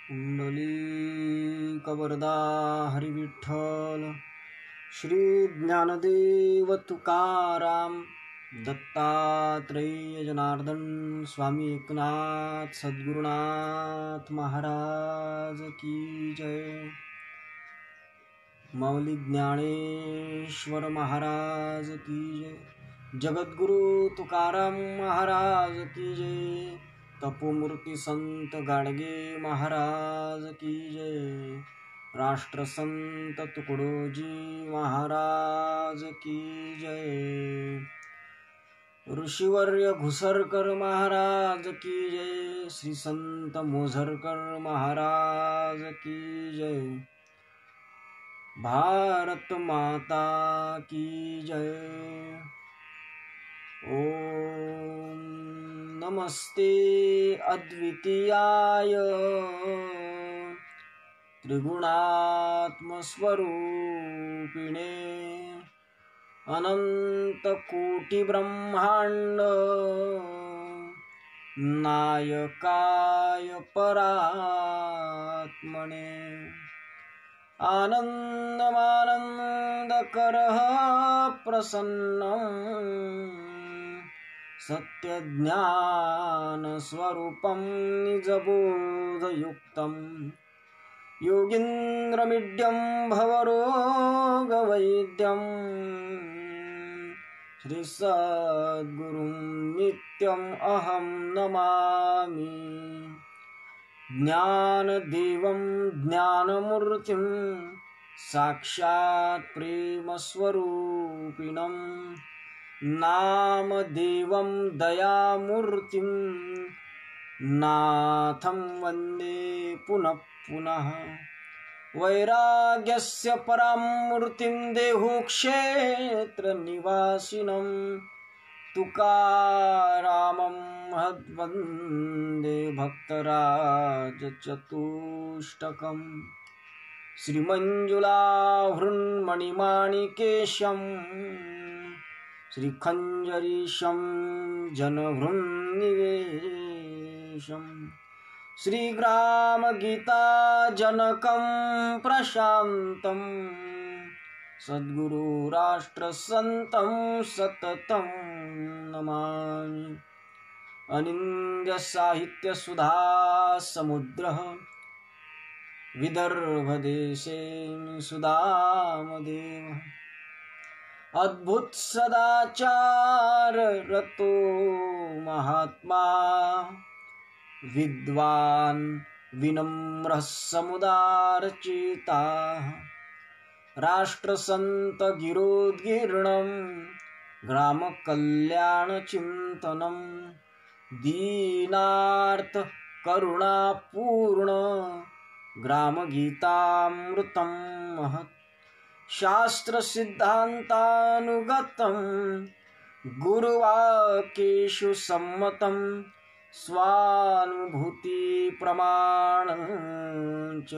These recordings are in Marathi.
कुंडलीकवरदा हरी विठ्ठल। श्री ज्ञानदेव तुकाराम दत्तात्रेय जनार्दन स्वामी एकनाथ सद्गुरुनाथ महाराज की जय। माऊली ज्ञानेश्वर महाराज की जय। जगद्गुरु तुकाराम महाराज की जय। तपोमूर्ति संत गाडगे महाराज की जय। राष्ट्रसंत तुकडोजी महाराज की जय। ऋषिवर्य घुसरकर महाराज की जय। श्री संत मोझरकर महाराज की जय। भारत माता की जय। ओम नमस्ते अद्वितीयाय त्रिगुणात्म स्वरूपिणे अनंत कोटि ब्रह्मांड नायकाय परात्मने आनंदमानंदकरः प्रसन्नं सत्यज्ञानस्वरूपं निजबोधयुक्तं योगीन्द्रमीड्यं भवरोगवैद्यं श्रीसद्गुरुं नित्यम् अहं नमामि। ज्ञानदेवं ज्ञानमूर्तिं साक्षात् प्रेमस्वरूपिणं नामदेवं दयामूर्तिं नाथं वन्दे पुनः पुनः। वैराग्यस्य परां मूर्तिं देहुक्षेत्रनिवासिनं तुकारामं महद्वन्दे भक्तराजचतुष्टकम्। श्रीमञ्जुलाहृन्मणिमाणिकेशं श्रीखञ्जरीशं जनहृन्निवेशं श्रीग्रामगीताजनकं प्रशान्तं सद्गुरुराष्ट्रसन्तं सततं नमामि। अनिन्द्यसाहित्यसुधा समुद्रः विदर्भदेशे सुदामदेव अद्भुत सदाचार रतो महात्मा विद्वान् विनम्रः समुदारचिता राष्ट्रसंत गिरोद्गीर्णं ग्रामकल्याणचिन्तनं दीनार्थ करुणापूर्ण ग्रामगीतामृतं महत् शास्त्र सिद्धान्तानुगतं गुरुवाक्येषु सम्मतं स्वानुभूति प्रमाणं च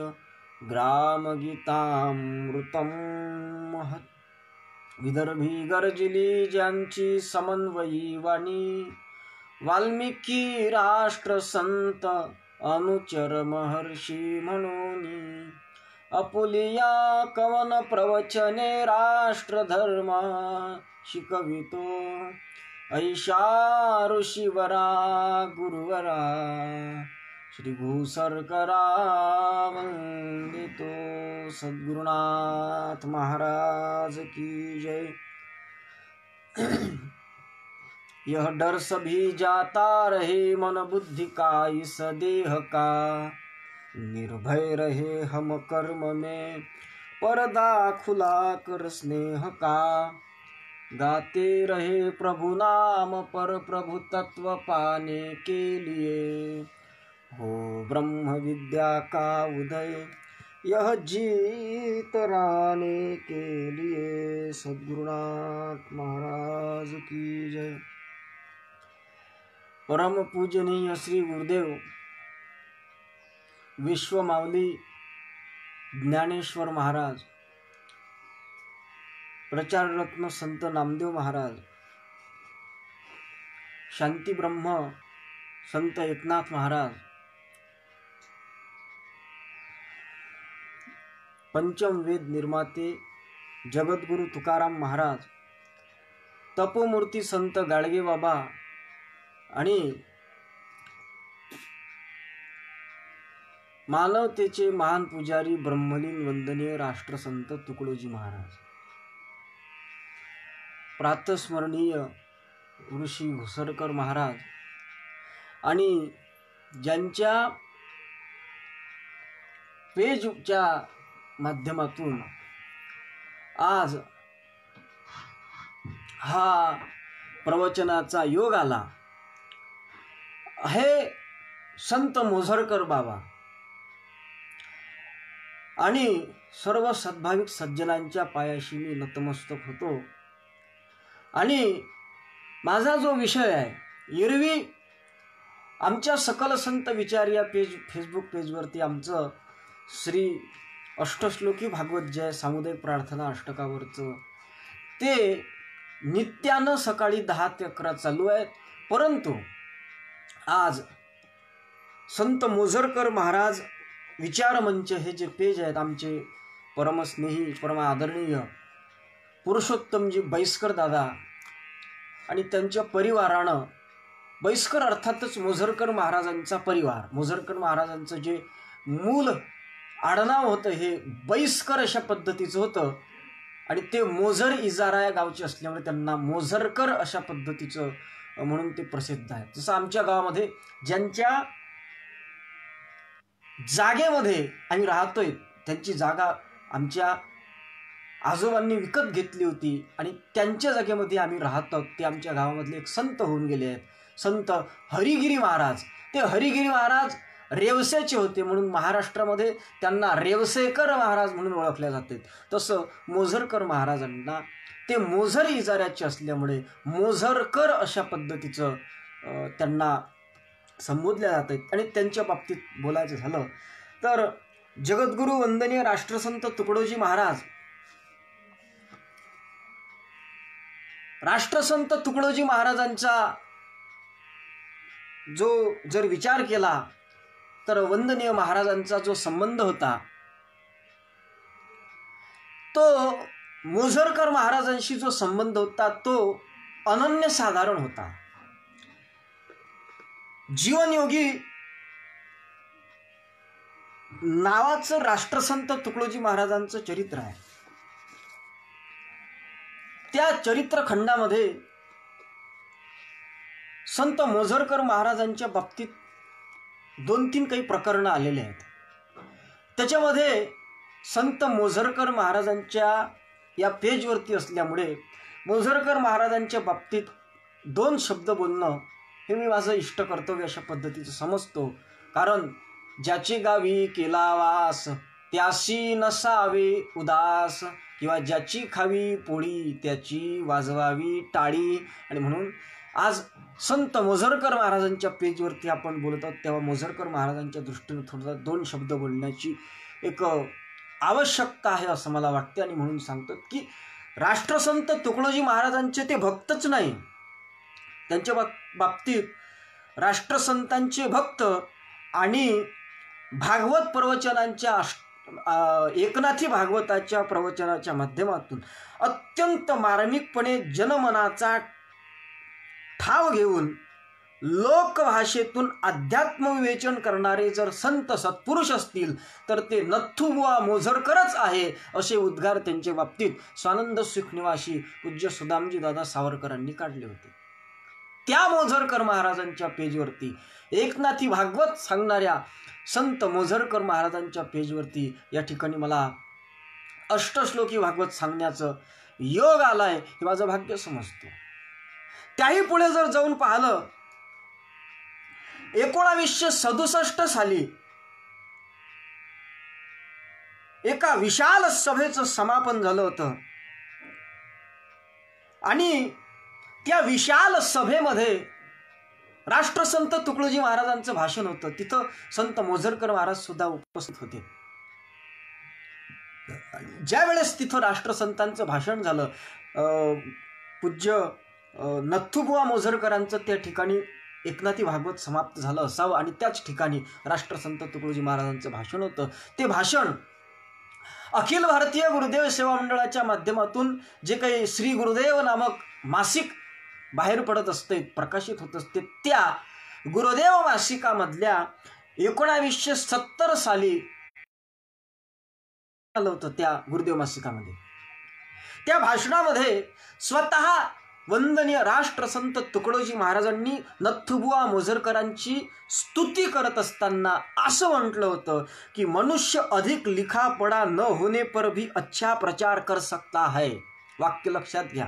ग्रामगीतामृतं महत्। विदर्भी गर्जली ज्यांची समन्वयी वाणी वाल्मिकी राष्ट्रसंत अनुचर महर्षी म्हणून अपुलिया कवन प्रवचने राष्ट्रधर्म शिकवितो ऐशा ऋषिवरा गुरुवरा श्री घुसरकरा वंदितो सद्गुरुनाथ महाराज की जय। यह डर सभी जाता रहे मन बुद्धि का इस देह का निर्भय रहे हम कर्म में पर्दा खुला कर स्नेह का गाते रहे प्रभु नाम पर प्रभु तत्व पाने के लिए हो ब्रह्म विद्या का उदय यह जीत राने के लिए सद्गुरुनाथ महाराज की जय। परम पूजनीय श्री गुरुदेव विश्व माऊली ज्ञानेश्वर महाराज, प्रचार रत्न संत नामदेव महाराज, शांती ब्रह्म संत एकनाथ महाराज पंचम वेद निर्माते जगद्गुरु तुकाराम महाराज, तपोमूर्ती संत गाडगे बाबा आणि मानवतेचे महान पुजारी ब्रह्मलीन वंदनीय राष्ट्रसंत तुकडोजी महाराज, प्रातस्मरणीय ऋषी घुसरकर महाराज आणि ज्यांच्या पेजच्या माध्यमातून आज हा प्रवचनाचा योग आला, हे संत मोझरकर बाबा आणि सर्व सद्भाविक सज्जनांच्या पायाशी मी नतमस्तक होतो। आणि माझा जो विषय आहे, एरवी आमच्या सकल संत विचार या फेसबुक पेजवरती आमचं श्री अष्टश्लोकी भागवत जय सामुदायिक प्रार्थना अष्टकावरचं ते नित्यानं सकाळी 10 ते 11 चालू आहे। परंतु आज संत मोझरकर महाराज विचारमंच हे जे पेज आहेत, आमचे परमस्नेही परम आदरणीय पुरुषोत्तमजी बैसकर दादा आणि त्यांच्या परिवारानं, बैसकर अर्थातच मोझरकर महाराजांचा परिवार, मोझरकर महाराजांचं जे मूल आडनाव होतं हे बैसकर अशा पद्धतीचं होतं आणि ते मोझर इजारा या गावचे असल्यामुळे त्यांना मोझरकर अशा पद्धतीचं म्हणून ते प्रसिद्ध आहे। जसं आमच्या गावामध्ये ज्यांच्या जागेमध्ये आम्ही राहतोय, त्यांची जागा आमच्या आजोबांनी विकत घेतली होती आणि त्यांच्या जागेमध्ये आम्ही राहतो, ते आमच्या गावामधले एक संत होऊन गेले आहेत, संत हरिगिरी महाराज। ते हरिगिरी महाराज रेवसेचे होते म्हणून महाराष्ट्रामध्ये त्यांना रेवसेकर महाराज म्हणून ओळखले जाते। तसं मोझरकर महाराजांना ते मोझर इजाऱ्याचे असल्यामुळे मोझरकर अशा पद्धतीचं त्यांना संबोधले जाते। आणि त्यांच्या बाबतीत बोलायचं झालं तर जगद्गुरु वंदनीय राष्ट्रसंत तुकडोजी महाराज, राष्ट्रसंत तुकडोजी महाराजांचा जो जर विचार केला तर वंदनीय महाराजांचा जो संबंध होता तो मोझरकर महाराजांशी जो संबंध होता तो अनन्यसाधारण होता। जीवनयोगी नावाचं राष्ट्रसंत तुकडोजी महाराजांचं चरित्र आहे। त्या चरित्रखंडामध्ये संत मोझरकर महाराजांच्या बाबतीत 2-3 काही प्रकरणं आलेले आहेत। त्याच्यामध्ये संत मोझरकर महाराजांच्या या पेजवरती असल्यामुळे मोझरकर महाराजांच्या बाबतीत 2 शब्द बोलणं हे मी माझं इष्ट कर्तव्य अशा पद्धतीचं समजतो। कारण ज्याची गावी केला वास त्याशी नसावे उदास, किंवा ज्याची खावी पोळी त्याची वाजवावी टाळी। आणि म्हणून आज संत मोझरकर महाराजांच्या पेजवरती आपण बोलत आहोत, तेव्हा मोझरकर महाराजांच्या दृष्टीने थोडा 2 शब्द बोलण्याची एक आवश्यकता आहे असं मला वाटते। आणि म्हणून सांगतो की राष्ट्रसंत तुकडोजी महाराजांचे ते भक्तच नाही, त्यांच्या बाबतीत राष्ट्रसंतांचे भक्त आणि भागवत प्रवचनांच्या एकनाथी भागवताच्या प्रवचनाच्या माध्यमातून अत्यंत मार्मिकपणे जनमनाचा ठाव घेऊन लोकभाषेतून अध्यात्म विवेचन करणारे जर संत सत्पुरुष असतील तर ते नथुबुवा मोझरकरच आहे असे उद्गार त्यांच्या बाबतीत स्वानंद सुखनिवासी पूज्य सुदामजी दादा सावरकरांनी काढले होते। त्या मोझरकर महाराजांच्या पेजवरती, एकनाथी भागवत सांगणाऱ्या संत मोझरकर महाराजांच्या पेजवरती या ठिकाणी मला अष्टश्लोकी भागवत सांगण्याचं योग आलाय, हे माझं भाग्य समजतो। त्याही पुढे जर जाऊन पाहिलं, 1967 साली एका विशाल सभेचं समापन झालं होतं आणि त्या विशाल सभेमध्ये राष्ट्रसंत तुकडोजी महाराजांचं भाषण होतं। तिथं संत मोझरकर महाराज सुद्धा उपस्थित होते। ज्या वेळेस तिथं राष्ट्रसंतांचं भाषण झालं, पूज्य नथुबुवा मोझरकरांचं त्या ठिकाणी एकनाथी भागवत समाप्त झालं असावं आणि त्याच ठिकाणी राष्ट्रसंत तुकडोजी महाराजांचं भाषण होतं। ते भाषण अखिल भारतीय गुरुदेव सेवा मंडळाच्या माध्यमातून जे काही श्री गुरुदेव नामक मासिक बाहेर पडत असते, प्रकाशित होत असते, त्या गुरुदेव मासिकामधल्या 1970 साली आलं होतं त्या गुरुदेव मासिकामध्ये. त्या भाषणामध्ये स्वतः वंदनीय राष्ट्रसंत तुकडोजी महाराजांनी नथुबुवा मोझरकरांची स्तुती करत असताना असं म्हटलं होतं की मनुष्य अधिक लिखा पडा न होने पर भी अच्छा प्रचार कर सकता है. वाक्य लक्षात घ्या.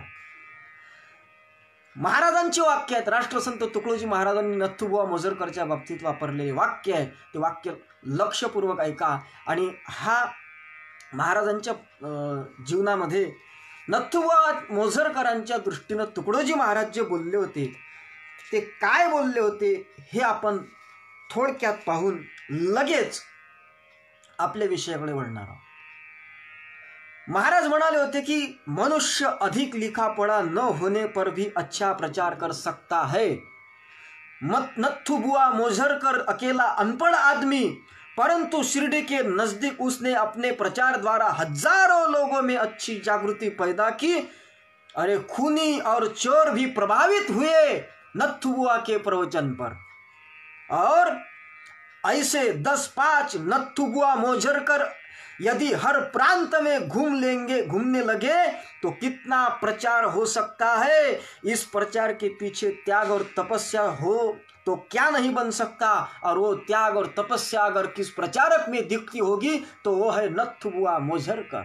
महाराजांची वाक्य आहेत. राष्ट्रसंत तुकडोजी महाराजांनी नथुबुवा मोझरकरच्या बाबतीत वापरलेले वाक्य आहे. ते वाक्य लक्षपूर्वक ऐका. आणि हा महाराजांच्या जीवनामध्ये नथुबुवा मोझरकरांच्या दृष्टीनं तुकडोजी महाराज जे बोलले होते ते काय बोलले होते हे आपण थोडक्यात पाहून लगेच आपल्या विषयाकडे वळणार आहोत. महाराज म्हणाले होते की मनुष्य अधिक लिखा पढ़ा न होने पर भी अच्छा प्रचार कर सकता है. नथुबुवा मोझरकर अकेला अनपढ़ आदमी, परंतु शिरडी के नजदीक उसने अपने प्रचार द्वारा हजारों लोगों में अच्छी जागृति पैदा की. अरे खूनी और चोर भी प्रभावित हुए नथुबुवा के प्रवचन पर. और ऐसे 10-5 नथुबुवा मोझरकर यदि हर प्रांत में घूमने लगे तो कितना प्रचार हो सकता है. इस प्रचार के पीछे त्याग और तपस्या हो तो क्या नहीं बन सकता. और वो त्याग और तपस्या अगर किस प्रचारक में दिखती होगी तो वो है नथुबुवा मोझरकर.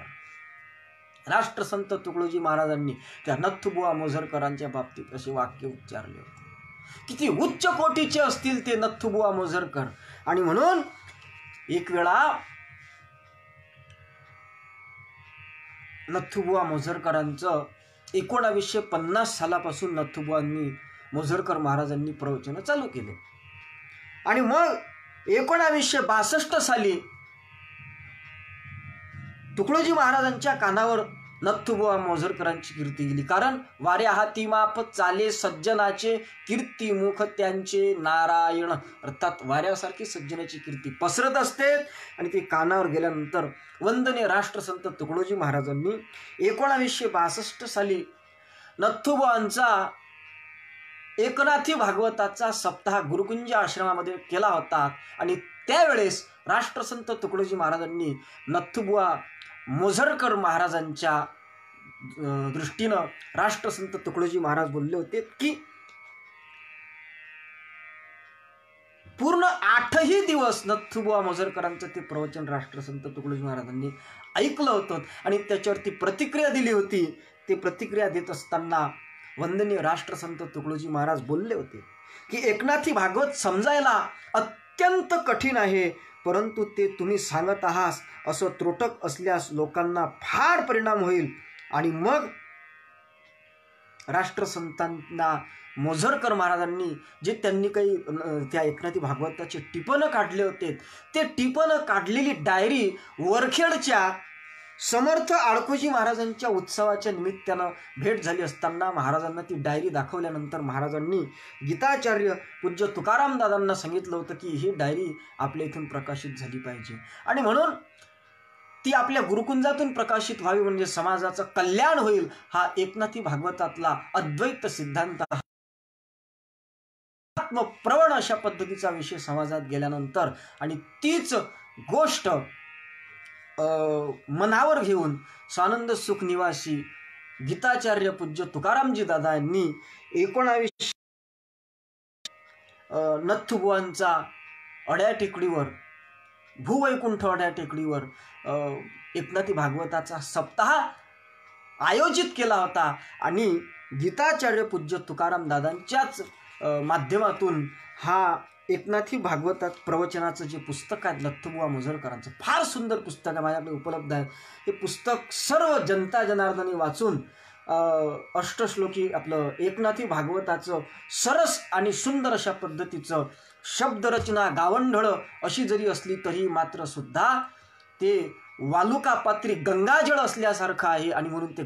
राष्ट्रसंत तुकडोजी महाराजांनी त्या नथुबुवा मोझरकरांच्या बाबतीत असे वाक्य उच्चारले होते. किती उच्च कोटीचे असतील ते नथुबुवा मोझरकर. आणि म्हणून एक वेळा नथुबुवा मोझरकरांचं 1950 सालापासून नथुबुवांनी मोझरकर महाराजांनी प्रवचन चालू केले. आणि मग 1962 साली तुकडोजी महाराजांच्या कानावर नथुबुवा मोझरकरांची कीर्ती गेली. कारण वाऱ्या हाती माप चाले सज्जनाचे कीर्ती मुख त्यांचे नारायण. अर्थात वाऱ्यासारखी सज्जनाची कीर्ती पसरत असते. आणि ती कानावर गेल्यानंतर वंदनीय राष्ट्रसंत तुकडोजी महाराजांनी 1962 साली नथुबुवांचा एकनाथी भागवताचा सप्ताह गुरुकुंज आश्रमामध्ये केला होता. आणि त्यावेळेस राष्ट्रसंत तुकडोजी महाराजांनी नथुबुवा मोझरकर महाराजांच्या दृष्टीनं राष्ट्रसंत तुकडोजी महाराज बोलले होते की पूर्ण 8ही दिवस नथुबुवा मोझरकरांचं ते प्रवचन राष्ट्रसंत तुकडोजी महाराजांनी ऐकलं होतं. आणि त्याच्यावरती प्रतिक्रिया दिली होती. ते प्रतिक्रिया देत असताना वंदनीय राष्ट्रसंत तुकडोजी महाराज बोलले होते की एकनाथी भागवत समजायला अत्यंत कठीण आहे, परंतु ते तुम्ही सांगत आहात असं त्रोटक असल्यास लोकांना फार परिणाम होईल. आणि मग राष्ट्रसंतांना मोझरकर महाराजांनी जे त्यांनी काही त्या एकनाथी भागवताचे टिपणं काढले होते ते टिपणं काढलेली डायरी वरखेडच्या समर्थ आडकोजी महाराजांच्या उत्सवाच्या निमित्तानं भेट झाली असताना महाराजांना ती डायरी दाखवल्यानंतर महाराजांनी गीताचार्य पूज्य तुकाराम दादांना सांगितलं होतं की ही डायरी आपल्या इथून प्रकाशित झाली पाहिजे. आणि म्हणून ती आपल्या गुरुकुंजातून प्रकाशित व्हावी म्हणजे समाजाचं कल्याण होईल. हा एकनाथी भागवतातला अद्वैत सिद्धांत आत्मप्रवण अशा पद्धतीचा विषय समाजात गेल्यानंतर आणि तीच गोष्ट मनावर घेऊन स्वानंद सुख निवासी गीताचार्य पूज्य तुकारामजी दादा यांनी 19 नथुबुवांचा अड्या टेकडीवर भूवैकुंठ अड्या टेकडीवर एकनाथी भागवताचा सप्ताह आयोजित केला होता. आणि गीताचार्य पूज्य तुकाराम दादांच्याच माध्यमातून हा एकनाथी भागवतात प्रवचनाचं जे पुस्तक आहे नथुबुवा मोझरकरांचं फार सुंदर पुस्तक आहे, माझ्याकडे उपलब्ध आहे. हे पुस्तक सर्व जनता जनार्दनी वाचून अष्टश्लोकी आपलं एकनाथी भागवताचं सरस आणि सुंदर अशा पद्धतीचं शब्दरचना गावंढळ अशी जरी असली तरी मात्र सुद्धा ते वालुकापात्री गंगाजळ असल्यासारखं आहे. आणि म्हणून ते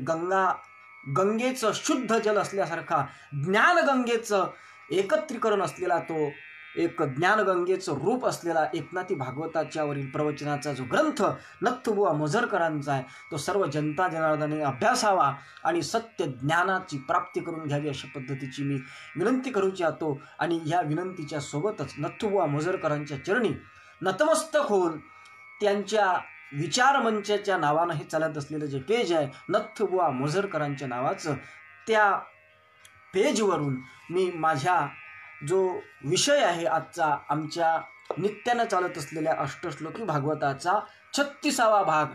गंगेचं शुद्ध जल असल्यासारखा ज्ञानगंगेचं एकत्रीकरण असलेला तो एक ज्ञानगंगेचं रूप असलेला एकनाथी भागवताच्यावरील प्रवचनाचा जो ग्रंथ नथुबुवा मोझरकरांचा आहे तो सर्व जनता जनार्दनाने अभ्यासावा आणि सत्य ज्ञानाची प्राप्ती करून घ्यावी अशा पद्धतीची मी विनंती करू इच्छितो. आणि या विनंतीच्या सोबतच नथुबुवा मोझरकरांच्या चरणी नतमस्तक होऊन त्यांच्या विचारमंचाच्या नावानं हे चालत असलेलं जे पेज आहे नथुबुवा मोझरकरांच्या नावाचं, त्या पेजवरून मी माझ्या जो विषय आहे आजचा आमच्या नित्यानं चालत असलेल्या अष्टश्लोकी भागवताचा 36वा भाग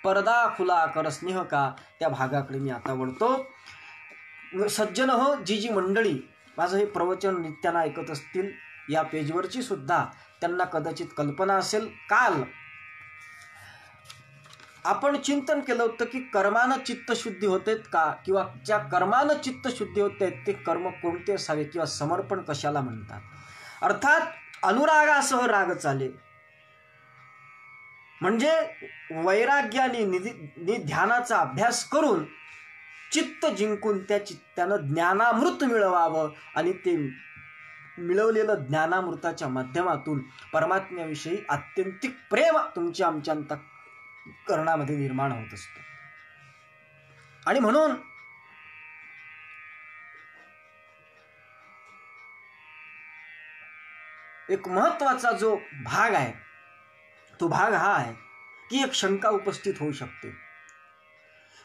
परदा खुला कर स्नेह का, त्या भागाकडे मी आता वळतो. सज्जन हो, जी मंडळी माझं हे प्रवचन नित्यानं ऐकत असतील या पेजवरची सुद्धा त्यांना कदाचित कल्पना असेल. काल आपण चिंतन केलं होतं की कर्मानं चित्तशुद्धी होते का, किंवा ज्या कर्मानं चित्तशुद्धी होते ते कर्म कोणते असावे, किंवा समर्पण कशाला म्हणतात. अर्थात अनुरागासह राग चाले म्हणजे वैराग्याने ध्यानाचा अभ्यास करून चित्त जिंकून त्या चित्तानं ज्ञानामृत मिळवावं आणि ते मिळवलेलं ज्ञानामृताच्या माध्यमातून परमात्म्याविषयी आत्यंतिक प्रेम तुमच्या आमच्या अंतःकरणामध्ये निर्माण होत असतो. आणि म्हणून एक महत्वाचा जो भाग आहे तो भाग हा आहे की एक शंका उपस्थित होऊ शकते.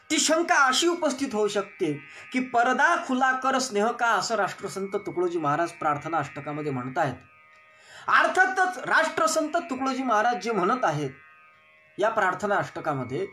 ती शंका अशी उपस्थित होऊ शकते की परदा खुला कर स्नेह का असं राष्ट्रसंत तुकडोजी महाराज प्रार्थना अष्टकामध्ये म्हणतायत. अर्थातच राष्ट्रसंत तुकडोजी महाराज जे म्हणत आहेत या प्रार्थना अष्टकामध्ये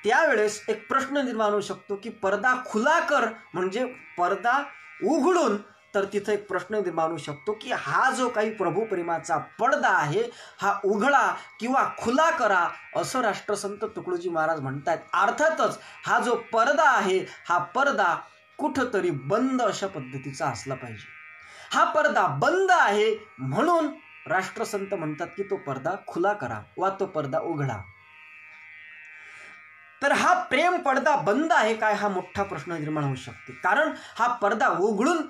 त्यावेळेस एक प्रश्न निर्माण होऊ शकतो की परदा खुला कर म्हणजे परदा उघडून, तर तिथे एक प्रश्न निर्माण होऊ शकतो की हा जो काही प्रभू प्रेमाचा पडदा आहे हा उघडा किंवा खुला करा असं राष्ट्रसंत तुकडोजी महाराज म्हणतात. अर्थातच हा जो पडदा आहे हा पडदा कुठंतरी बंद अशा पद्धतीचा असला पाहिजे. हा पडदा बंद आहे म्हणून राष्ट्रसंत म्हणतात की तो पडदा खुला करा वा तो पडदा उघडा. तर हा प्रेम पडदा बंद आहे काय हा मोठा प्रश्न निर्माण होऊ शकते. कारण हा पडदा उघडून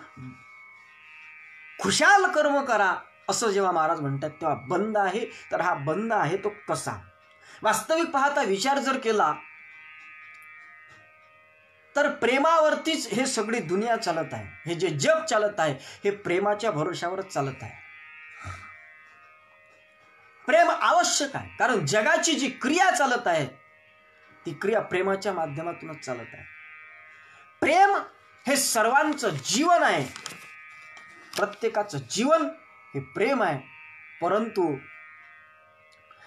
खुशाल कर्म करा असं जेव्हा महाराज म्हणतात तेव्हा बंद आहे. तर हा बंद आहे तो कसा. वास्तविक पाहता विचार जर केला तर प्रेमावरतीच हे सगळी दुनिया चालत आहे. हे जे जग चालत आहे हे प्रेमाच्या भरोशावरच चालत आहे. प्रेम आवश्यक आहे कारण जगाची जी क्रिया चालत आहे ती क्रिया प्रेमाच्या माध्यमातूनच चालत आहे. प्रेम हे सर्वांचं जीवन आहे. प्रत्येकाचं जीवन हे प्रेम आहे. परंतु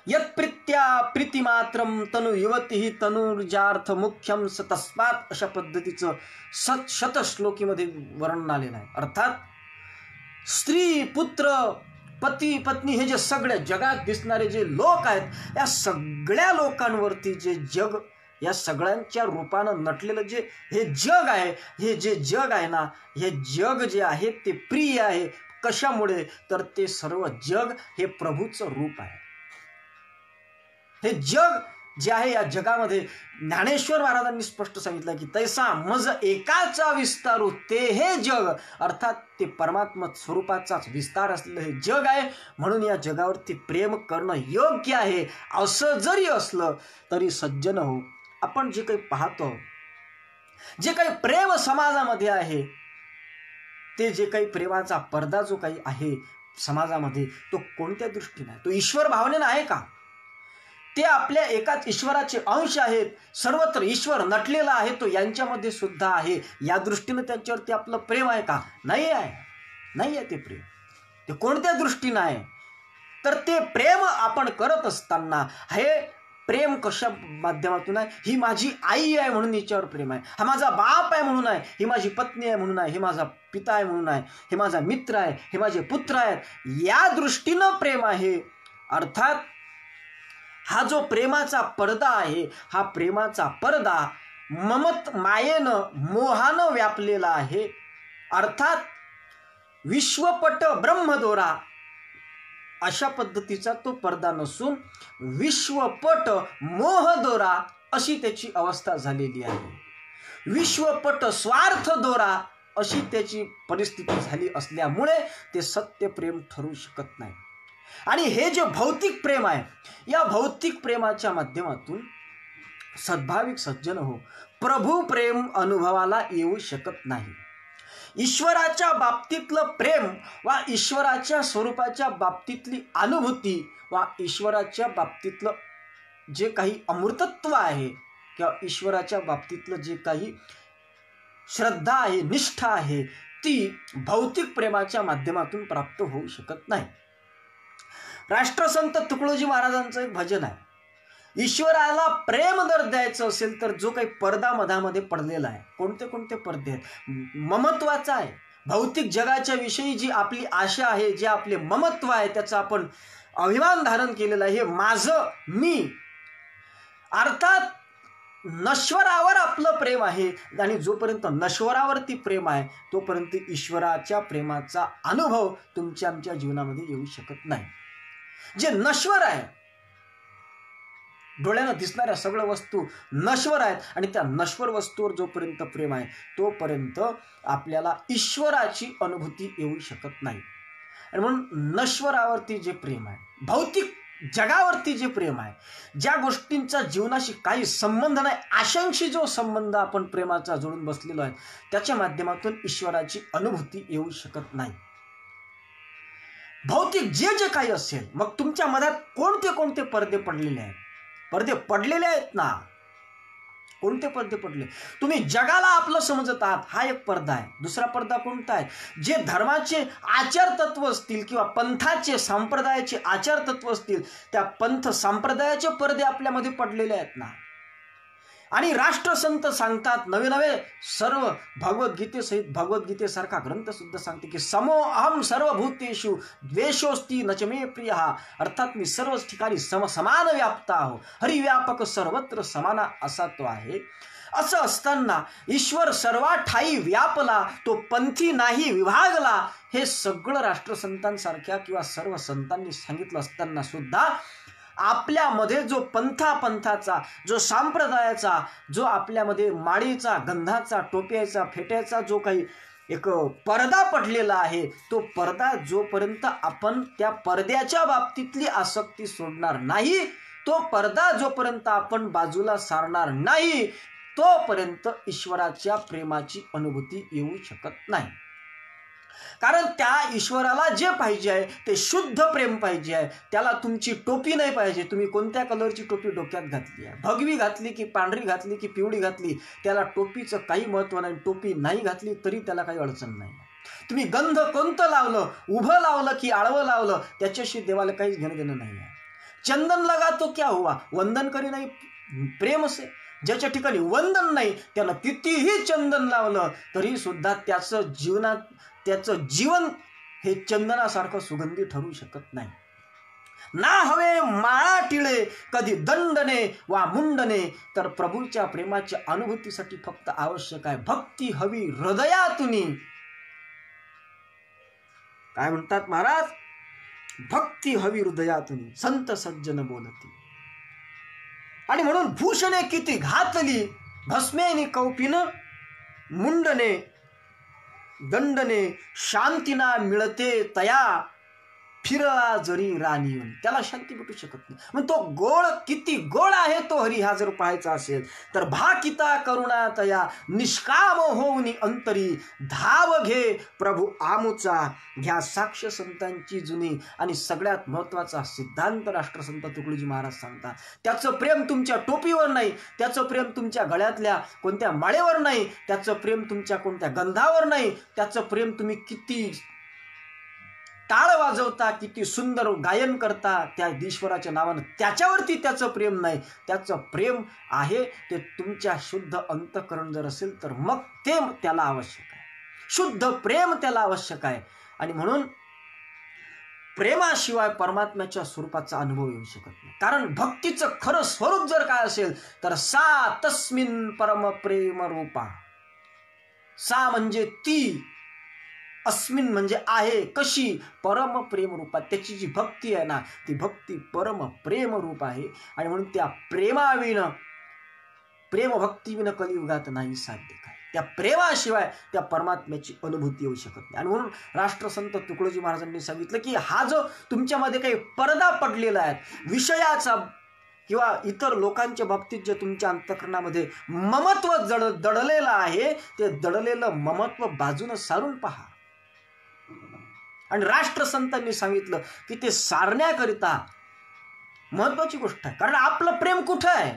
यत्प्रीत्या प्रीतिमात्रम तनु युवती तनुर्जार्थ मुख्यम स तस्मात् अशा पद्धतीचं शतश्लोकीमध्ये वर्णन आलेलं आहे. अर्थात स्त्री पुत्र पती पत्नी हे जे सगळे जगात दिसणारे जे लोक आहेत या सगळ्या लोकांवरती जे जग या सगळ्यांच्या रूपानं नटलेलं जे हे जग आहे, हे जे जग आहे ना हे जग जे आहे ते प्रिय आहे. कशामुळे तर ते सर्व जग हे प्रभूचं रूप आहे. हे जग जे आहे या जगामध्ये ज्ञानेश्वर महाराजांनी स्पष्ट सांगितलं की तैसा मज एकाचा विस्तारू ते हे जग, अर्थात ते परमात्मा स्वरूपाचाच विस्तार असलेलं हे जग आहे. म्हणून या जगावरती प्रेम करणं योग्य आहे. असं जरी असलं तरी सज्जन हो, आपण जे काही पाहतो जे काही प्रेम समाजामध्ये आहे ते जे काही प्रेमाचा पडदा जो काही आहे समाजामध्ये तो कोणत्या दृष्टीने आहे. तो ईश्वर भावनेनं आहे का. ते आपल्या एकाच ईश्वराचे अंश आहेत. सर्वत्र ईश्वर नटलेला आहे तो यांच्यामध्ये सुद्धा आहे. या दृष्टीने त्यांच्यावरती आपलं प्रेम आहे का. नाही आहे. नाही आहे ते प्रेम. ते कोणत्या दृष्टीने आहे तर ते प्रेम आपण करत असताना हे प्रेम कशा माध्यमातून आहे. ही माझी आई आहे म्हणून हिच्यावर प्रेम आहे. हा माझा बाप आहे म्हणून आहे. ही माझी पत्नी आहे म्हणून आहे. हे माझा पिता आहे म्हणून आहे. हे माझा मित्र आहे. हे माझे पुत्र आहेत. या दृष्टीनं प्रेम आहे. अर्थात हा जो प्रेमाचा पडदा आहे हा प्रेमाचा पडदा ममत मायेनं मोहानं व्यापलेला आहे. अर्थात विश्वपट ब्रह्मदोरा अशा पद्धतीचा तो पडदा नसून विश्वपट मोहदोरा अशी त्याची अवस्था झालेली आहे. विश्वपट स्वार्थ दोरा अशी त्याची परिस्थिती झाली असल्यामुळे ते सत्य प्रेम ठरू शकत नाही. आणि हे जे भौतिक प्रेम आहे, या भौतिक प्रेमाच्या माध्यमातून सद्भाविक सज्जन हो, प्रभू प्रेम अनुभवाला येऊ शकत नाही. ईश्वराच्या बाबतीतलं प्रेम वा ईश्वराच्या स्वरूपाच्या बाबतीतली अनुभूती वा ईश्वराच्या बाबतीतलं जे काही अमृतत्व आहे किंवा ईश्वराच्या बाबतीतलं जे काही श्रद्धा आहे, निष्ठा आहे, ती भौतिक प्रेमाच्या माध्यमातून प्राप्त होऊ शकत नाही. राष्ट्रसंत तुकडोजी महाराजांचं एक भजन आहे, ईश्वराला प्रेम जर द्यायचं असेल तर जो काही पडदा मधामध्ये पडलेला आहे, कोणते कोणते पडदे आहेत, ममत्वाचा आहे, भौतिक जगाच्या विषयी जी आपली आशा आहे, जे आपले ममत्व आहे, त्याचा आपण अभिमान धारण केलेला आहे, हे माझं, मी, अर्थात नश्वरावर आपलं प्रेम आहे. आणि जोपर्यंत नश्वरावरती प्रेम आहे तोपर्यंत ईश्वराच्या प्रेमाचा अनुभव तुमच्या आमच्या जीवनामध्ये येऊ शकत नाही. जे नश्वर आहे, डोळ्यानं दिसणाऱ्या सगळ्या वस्तू नश्वर आहेत आणि त्या नश्वर वस्तूवर जोपर्यंत प्रेम आहे तोपर्यंत आपल्याला ईश्वराची अनुभूती येऊ शकत नाही. आणि म्हणून नश्वरावरती जे प्रेम आहे, भौतिक जगावरती जे प्रेम आहे, ज्या गोष्टींचा जीवनाशी काही संबंध नाही, आशांशी जो संबंध आपण प्रेमाचा जोडून बसलेलो आहे, त्याच्या माध्यमातून ईश्वराची अनुभूती येऊ शकत नाही. भौतिक जे जे काही असेल, मग तुमच्या मनात कोणते कोणते पडदे पडलेले आहेत, पडदे पडलेले आहेत ना, कोणते पडदे पडले, तुम्ही जगाला आपलं समजत आहात, हा एक पडदा आहे. दुसरा पडदा कोणता आहे, जे धर्माचे आचार तत्व असतील किंवा पंथाचे संप्रदायाचे आचार तत्व असतील, त्या पंथ संप्रदायाचे पडदे आपल्यामध्ये पडलेले आहेत ना. आणि राष्ट्रसंत सांगतात, नवे नवे सर्व भगवद्गीतेसहित भगवद्गीतेसारखा ग्रंथ सुद्धा सांगते की समो अहम सर्वभूतेषु द्वेषोस्ति न च मे प्रियः, अर्थात मी सर्वच ठिकाणी समान व्याप्त आहो, हरिव्यापक सर्वत्र समाना असा तो आहे. असं असताना ईश्वर सर्वा ठाई व्यापला, तो पंथी नाही विभागला, हे सगळं राष्ट्रसंतांसारख्या किंवा सर्व संतांनी सांगितलं असताना सुद्धा आपल्यामध्ये जो पंथाचा, जो संप्रदायाचा, जो आपल्यामध्ये माळीचा, गंधाचा, टोप्याचा, फेट्याचा जो काही एक पडदा पडलेला आहे, तो पडदा जोपर्यंत आपण त्या पडद्याच्या बाबतीतली आसक्ती सोडणार नाही, तो पडदा जोपर्यंत आपण बाजूला सारणार नाही, तोपर्यंत ईश्वराच्या प्रेमाची अनुभूती येऊ शकत नाही. कारण त्या ईश्वराला जे पाहिजे आहे ते शुद्ध प्रेम पाहिजे आहे. त्याला तुमची टोपी नाही पाहिजे, तुम्ही कोणत्या कलरची टोपी डोक्यात घातली आहे, भगवी घातली की पांढरी घातली की पिवळी घातली, त्याला टोपीचं काही महत्त्व नाही. टोपी नाही घातली तरी त्याला काही अडचण नाही. तुम्ही गंध कोणतं लावलं, उभं लावलं की आडवं लावलं, त्याच्याशी देवाला काहीच घेणं देणं नाही आहे. चंदन लगा तो क्या हुआ, वंदन करी नाही प्रेम असे. ज्याच्या ठिकाणी वंदन नाही त्यानं कितीही चंदन लावलं तरी सुद्धा त्याचं जीवन हे चंदनासारखं सुगंधी ठरू शकत नाही. ना हवे माळा टिळे कधी दंडने वा मुंडने, तर प्रभूच्या प्रेमाच्या अनुभूतीसाठी फक्त आवश्यक आहे भक्ती हवी हृदयातुनी. काय म्हणतात महाराज, भक्ती हवी हृदयातुनी, संत सज्जन बोलती. आणि म्हणून भूषणे किती घातली, भस्मेनी कौपिन मुंडने, दंडने शांतीना मिळते तया, फिरला जरी राणी, त्याला शांती भेटू शकत नाही. मग तो गोळ किती गोळ आहे तो हरी हा जर पाहायचा असेल तर भाकिता करुणा तया, निष्काम होऊनी अंतरी, धाव घे प्रभू आमुचा, घ्या साक्ष संतांची जुनी. आणि सगळ्यात महत्वाचा सिद्धांत राष्ट्रसंत तुकडोजी महाराज सांगतात, त्याचं प्रेम तुमच्या टोपीवर नाही, त्याचं प्रेम तुमच्या गळ्यातल्या कोणत्या माळेवर नाही, त्याचं प्रेम तुमच्या कोणत्या गंधावर नाही, त्याचं प्रेम तुम्ही किती टाळ वाजवता, किती सुंदर गायन करता त्या ईश्वराच्या नावानं, त्याच्यावरती त्याचं प्रेम नाही. त्याचं प्रेम आहे ते तुमच्या शुद्ध अंतःकरण जर असेल तर मग ते त्याला आवश्यक आहे, शुद्ध प्रेम त्याला आवश्यक आहे. आणि म्हणून प्रेमाशिवाय परमात्म्याच्या स्वरूपाचा अनुभव येऊ शकत नाही. कारण भक्तीचं खरं स्वरूप जर काय असेल तर सा तस्मिन परम प्रेम रूपा, सा म्हणजे ती, अस्मिन म्हणजे आहे, कशी, परम प्रेम रूपात. त्याची जी भक्ती आहे ना, ती भक्ती परम प्रेम रूप आहे. आणि म्हणून त्या प्रेमाविण, प्रेम भक्तीविण कलियुगात नाही साध्य काय. त्या प्रेमाशिवाय त्या परमात्म्याची अनुभूती येऊ शकत नाही. आणि म्हणून राष्ट्रसंत तुकडोजी महाराजांनी सांगितलं की हा जो तुमच्यामध्ये काही पडदा पडलेला आहे विषयाचा किंवा इतर लोकांच्या बाबतीत जे तुमच्या अंतःकरणामध्ये ममत्व दडलेलं आहे ते दडलेलं ममत्व बाजूनं सारून पहा. आणि राष्ट्रसंतांनी सांगितलं की ते सारण्याकरिता महत्वाची गोष्ट आहे. कारण आपलं प्रेम कुठं आहे?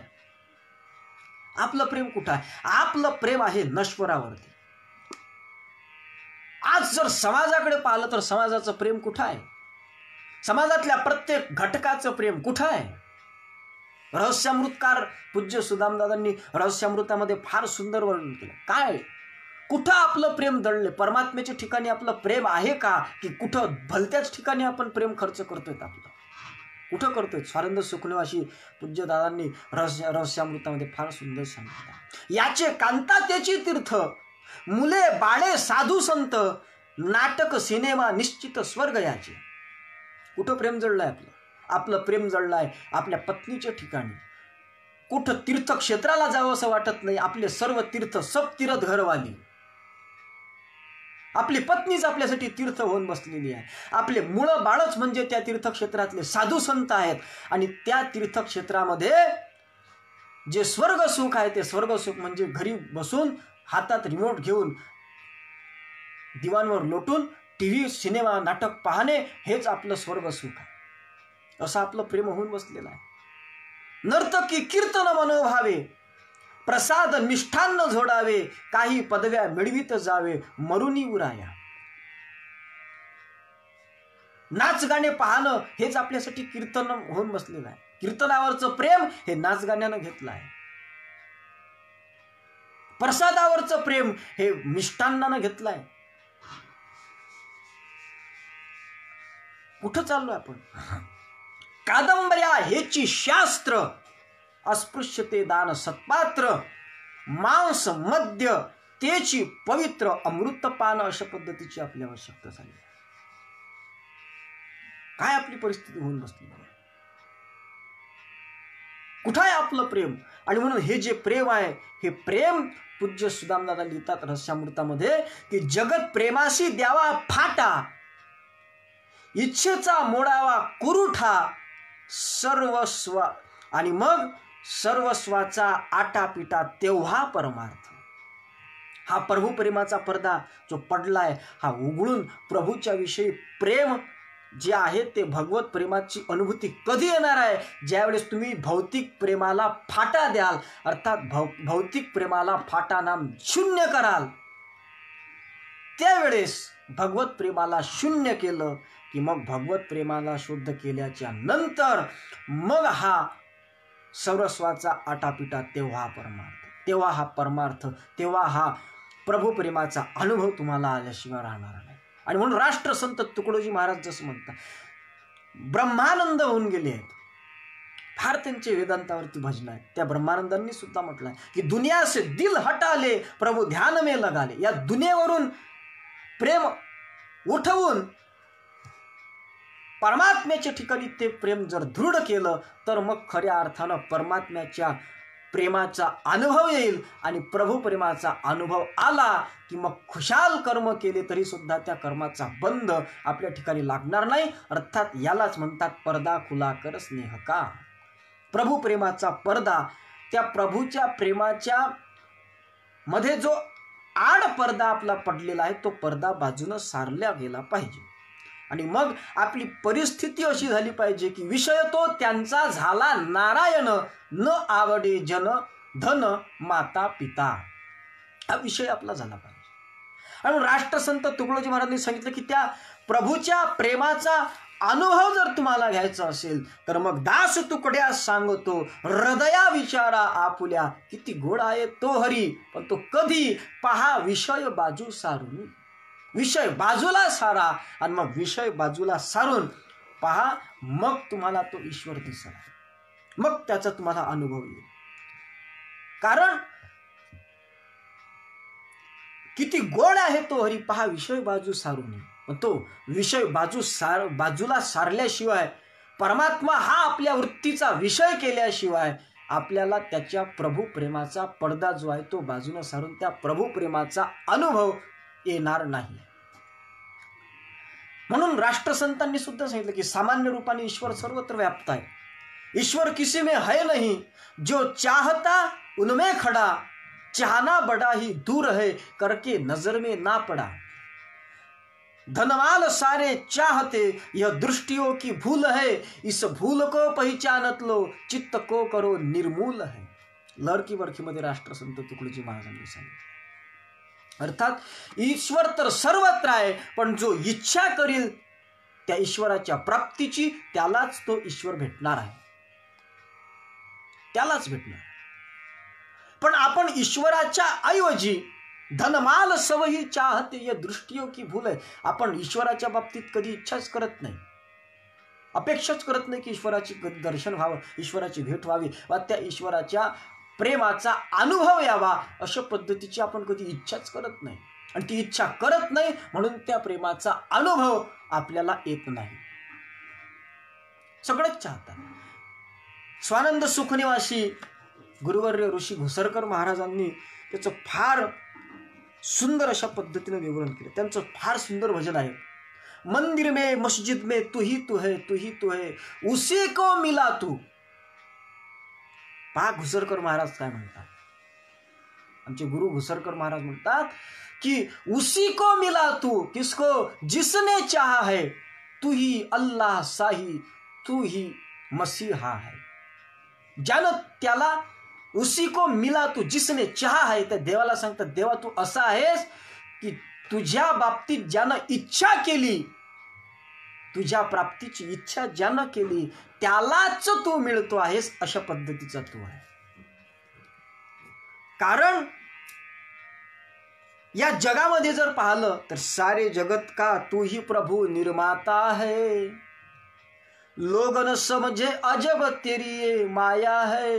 आपलं प्रेम कुठं आहे? आपलं प्रेम आहे नश्वरावरती. आज जर समाजाकडे पाहिलं तर समाजाचं प्रेम कुठं आहे? समाजातल्या प्रत्येक घटकाचं प्रेम कुठं आहे? रहस्यामृतकार पूज्य सुदामदादांनी रहस्यामृतामध्ये फार सुंदर वर्णन केलं. काय कुठं आपलं प्रेम दडले? परमात्म्याच्या ठिकाणी आपलं प्रेम आहे का, की कुठं भलत्याच ठिकाणी आपण प्रेम खर्च करतोय? आपलं कुठं करतोय? स्वानंद सुखनिवासी पूज्य दादांनी रहस्यामृतामध्ये फार सुंदर सांगितलं. याचे कांता त्याची तीर्थ, मुले बाळे साधू संत, नाटक सिनेमा निश्चित स्वर्ग याचे. कुठं प्रेम जडलंय आपलं? आपलं प्रेम जडलंय आपल्या पत्नीच्या ठिकाणी. कुठं तीर्थक्षेत्राला जावं असं वाटत नाही. आपले सर्व तीर्थ सब तीर्थ घरवाली. आपली पत्नीच आपल्यासाठी तीर्थ होऊन बसलेली आहे. आपले मुळं बाळच म्हणजे त्या तीर्थक्षेत्रातले साधू संत आहेत. आणि त्या तीर्थक्षेत्रामध्ये जे स्वर्ग सुख आहे ते स्वर्ग सुख म्हणजे घरी बसून हातात रिमोट घेऊन दिवाणवर लोटून टीव्ही सिनेमा नाटक पाहणे हेच आपलं स्वर्ग सुख आहे. असं आपलं प्रेम होऊन बसलेलं आहे. नर्तकी कीर्तन मनोभावे, प्रसाद मिष्ठान्न झोडावे, काही पदव्या मिळवित जावे मरुनी उराया. नाच गाणे पाहणं हेच आपल्यासाठी कीर्तन होऊन बसलेलं आहे. कीर्तनावरचं प्रेम हे नाच गाण्यानं घेतलं आहे. प्रसादावरचं प्रेम हे मिष्ठान्नानं घेतलं आहे. कुठं चाललोय आपण? कादंबऱ्या हेची शास्त्र, अस्पृश्यते दान सत्पात्र, मांस मद्य तेची पवित्र, अमृतपान अशा पद्धतीची आपली आवश्यकता झाली. काय आपली परिस्थिती होऊन बसली? कुठं आहे आपलं प्रेम? आणि म्हणून हे जे प्रेम आहे हे प्रेम पूज्य सुदामदादा लिहितात रहस्यामृतामध्ये की जगत प्रेमाशी द्यावा फाटा, इच्छेचा मोडावा कुरुठा, सर्वस्व आणि मग सर्वस्वाचा आटापिटा तेव्हा परमार्थ. हा प्रभू प्रेमाचा पडदा जो पडलाय हा उघडून प्रभूच्या विषयी प्रेम जे आहे ते भगवत प्रेमाची अनुभूती कधी येणार आहे? ज्यावेळेस तुम्ही भौतिक प्रेमाला फाटा द्याल, अर्थात भौतिक प्रेमाला फाटा नाम शून्य कराल. त्यावेळेस भगवत प्रेमाला शून्य केलं की मग भगवत प्रेमाला शुद्ध केल्याच्या नंतर मग हा सर्वस्वाचा आटापिटा तेव्हा परमार्थ, तेव्हा हा परमार्थ, तेव्हा हा प्रभू प्रेमाचा अनुभव तुम्हाला आल्याशिवाय राहणार नाही. आणि म्हणून राष्ट्रसंत तुकडोजी महाराज जसं म्हणतात ब्रह्मानंद होऊन गेले आहेत. फार त्यांचे वेदांतावरती भजन आहेत. त्या ब्रह्मानंदांनी सुद्धा म्हटलंय की दुनिया से दिल हटाले प्रभु ध्यान में लगाले. या दुनियेवरून प्रेम उठवून परमात्म्याच्या ठिकाणी ते प्रेम जर दृढ केलं तर मग खऱ्या अर्थानं परमात्म्याच्या प्रेमाचा अनुभव येईल. आणि प्रभू प्रेमाचा अनुभव आला की मग खुशाल कर्म केले तरी सुद्धा त्या कर्माचा बंध आपल्या ठिकाणी लागणार नाही. अर्थात यालाच म्हणतात पडदा खुला कर स्नेह का. प्रभू प्रेमाचा पडदा, त्या प्रभूच्या प्रेमाच्या मध्ये जो आड पडदा आपला पडलेला आहे तो पडदा बाजूनं सारला गेला पाहिजे. आणि मग आपली परिस्थिती अशी झाली पाहिजे की विषय तो त्यांचा झाला नारायण, न आवडे जन धन माता पिता. हा विषय आपला झाला पाहिजे. आणि राष्ट्रसंत तुकडोजी महाराजांनी सांगितलं की त्या प्रभूच्या प्रेमाचा अनुभव जर तुम्हाला घ्यायचा असेल तर मग दास तुकड्या सांगतो हृदया विचारा आपुल्या, किती गोड आहे तो हरी पण तो कधी पहा विषय बाजू सारून. विषय बाजूला सारा आणि मग विषय बाजूला सारून पहा, मग तुम्हाला तो ईश्वर दिसेल, मग त्याचा तुम्हाला अनुभव येईल. कारण किती गोड आहे तो हरी पहा विषय बाजू सारून. तो विषय बाजूला सारल्याशिवाय, परमात्मा हा आपल्या वृत्तीचा विषय केल्याशिवाय आपल्याला त्याच्या प्रभू प्रेमाचा पडदा जो आहे तो बाजूने सारून त्या प्रभू प्रेमाचा अनुभव येणार नाही. म्हणून राष्ट्रसंतांनी सुद्धा सांगितलं की सामान्य रूपाने ईश्वर सर्वत्र व्याप्त आहे. ईश्वर किसी में है नहीं, जो चाहता उनमें खड़ा, चाहना बड़ा ही दूर है, करके नजर में ना पड़ा. धनवाल सारे चाहते, यह दृष्टियों की भूल है, इस भूल को पहचानत लो, चित्त को करो निर्मूल है. लहरकी बरखीमध्ये राष्ट्रसंत तुकडोजी महाराजांनी सांगितलं. अर्थात ईश्वर तर सर्वत्र आहे, पण जो इच्छा करील त्या ईश्वराच्या प्राप्तीची त्यालाच तो ईश्वर भेटणार आहे, त्यालाच भेटणार. पण आपण ईश्वराच्या ऐवजी धनमाल सवही चाहते, ये दृष्टियों की भूल है. आपण ईश्वराच्या बाबतीत कधी इच्छाच करत नाही, अपेक्षाच करत नाही की ईश्वराची दर्शन व्हावं, ईश्वराची भेट व्हावी वा त्या ईश्वराच्या प्रेमाचा अनुभव यावा, अशा पद्धतीची आपण कधी इच्छाच करत नाही. आणि ती इच्छा करत नाही म्हणून त्या प्रेमाचा अनुभव आपल्याला येत नाही. सगळेच चाहतात. स्वानंद सुखनिवासी गुरुवर्य ऋषी घुसरकर महाराजांनी त्याचं फार सुंदर अशा पद्धतीने विवरण केलं. त्यांचं फार सुंदर भजन आहे. मंदिर में मस्जिद में तू ही तू है, तू ही तू है, उसी को मिला तू. पहा घुसरकर महाराज काय म्हणतात. आमचे गुरु घुसरकर महाराज म्हणतात की उसी को मिला तू, किसको, जिसने चाहा है, तू ही अल्लाह साही, तू ही मसीहा है. ज्यानं त्याला उसी को मिला तू, जिसने चाहा है, त्या देवाला सांगतात देवा तू असा आहेस की तुझ्या बाबतीत ज्यानं इच्छा केली, तुझ्या प्राप्तीची इच्छा ज्यानं केली त्यालाच तू मिळतो आहेस, अशा पद्धतीचा तू आहे. कारण या जगामध्ये जर पाहिलं तर सारे जगत का तू ही प्रभु निर्माता है, लोग न समझे अजब तेरी ये माया है.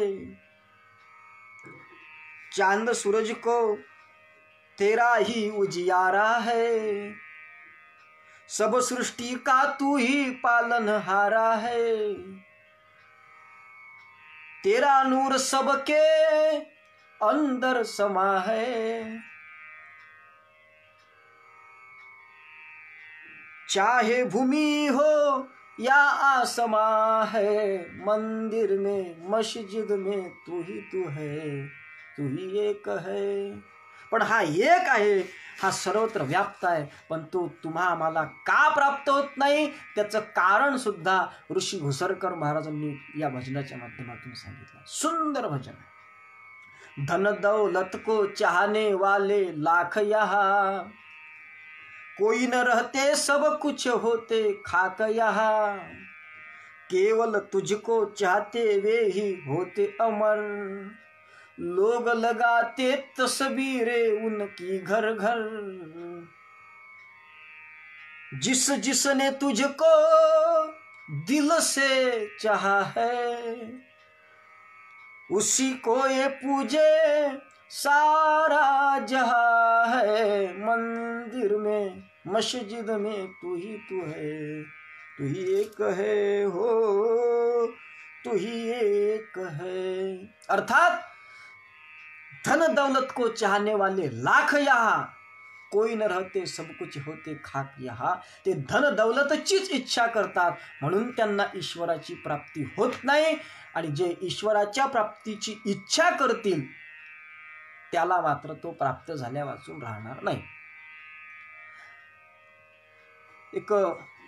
चांद सूरज को तेरा ही उजियारा है, सब सृष्टि का तू ही पालनहारा है. तेरा नूर सबके अंदर समा है, चाहे भूमि हो या आसमां है, मंदिर में मस्जिद में तू ही तू है, तू ही एक है. पण हा एक आहे, हा सर्वत्र व्याप्त आहे, पण तो तुम्हा आम्हाला का प्राप्त होत नाही त्याचं कारण सुद्धा ऋषी घुसरकर महाराजांनी या भजनाच्या माध्यमातून सांगितलं. सुंदर भजन आहे. धन दौलत को चाहने वाले लाख यहाँ, कोई न रहते सब कुछ होते खाक यहाँ, केवल तुझको चाहते वे ही होते अमर, लोग लगाते तस्वीरें उनकी घर घर, जिस जिसने तुझको दिल से चाहा है, उसी को ये पूजे सारा जहां है. मंदिर में मस्जिद में तू ही तू है, तू ही एक है, हो तू ही एक है. अर्थात धन दौलत को चाहने वाले लाख यहाँ, कोई न रहते सब कुछ होते खाक यहाँ. ते धन दौलतचीच इच्छा करतात म्हणून त्यांना ईश्वराची प्राप्ती होत नाही, आणि जे ईश्वराच्या प्राप्तीची इच्छा करतील त्याला मात्र तो प्राप्त झाल्या वाचून राहणार नाही. एक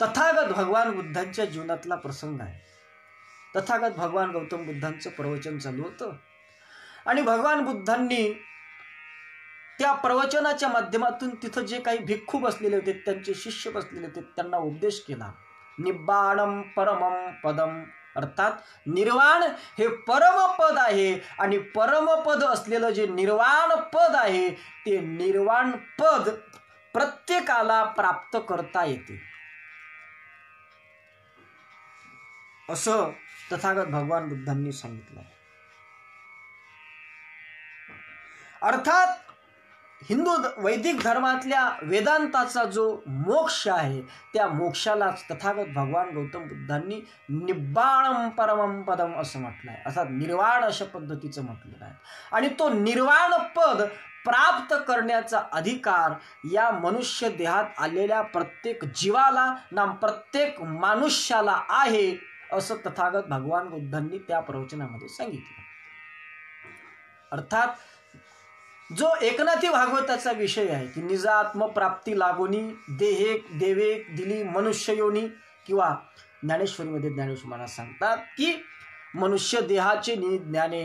तथागत भगवान बुद्धांच्या जीवनातला प्रसंग आहे. तथागत भगवान गौतम बुद्धांचं प्रवचन चालू होतं आणि भगवान बुद्धांनी त्या प्रवचनाच्या माध्यमातून तिथं जे काही भिक्खू बसलेले होते, त्यांचे शिष्य बसलेले होते, त्यांना उपदेश केला. निब्बाणम परमम पदम, अर्थात निर्वाण हे परमपद आहे, आणि परमपद असलेलं जे निर्वाण पद आहे ते निर्वाण पद प्रत्येकाला प्राप्त करता येते, असं तथागत भगवान बुद्धांनी सांगितलं. अर्थात हिंदू वैदिक धर्मातल्या वेदांताचा जो मोक्ष आहे त्या मोक्षालाच तथागत भगवान गौतम बुद्धांनी निब्बाणम परमम पदम असं म्हटलं आहे, अर्थात निर्वाण अशा पद्धतीचं म्हटलेलं आहे. आणि तो निर्वाण पद प्राप्त करण्याचा अधिकार या मनुष्य देहात आलेल्या प्रत्येक जीवाला ना प्रत्येक मनुष्याला आहे असं तथागत भगवान बुद्धांनी त्या प्रवचनामध्ये सांगितलं. अर्थात जो एकनाथी भागवताचा विषय आहे की निजात्मप्राप्ती लागोनी देवे दिली मनुष्य योनी, किंवा ज्ञानेश्वरीमध्ये ज्ञानेश्वर महाराज सांगतात की मनुष्य देहाचे ज्ञाने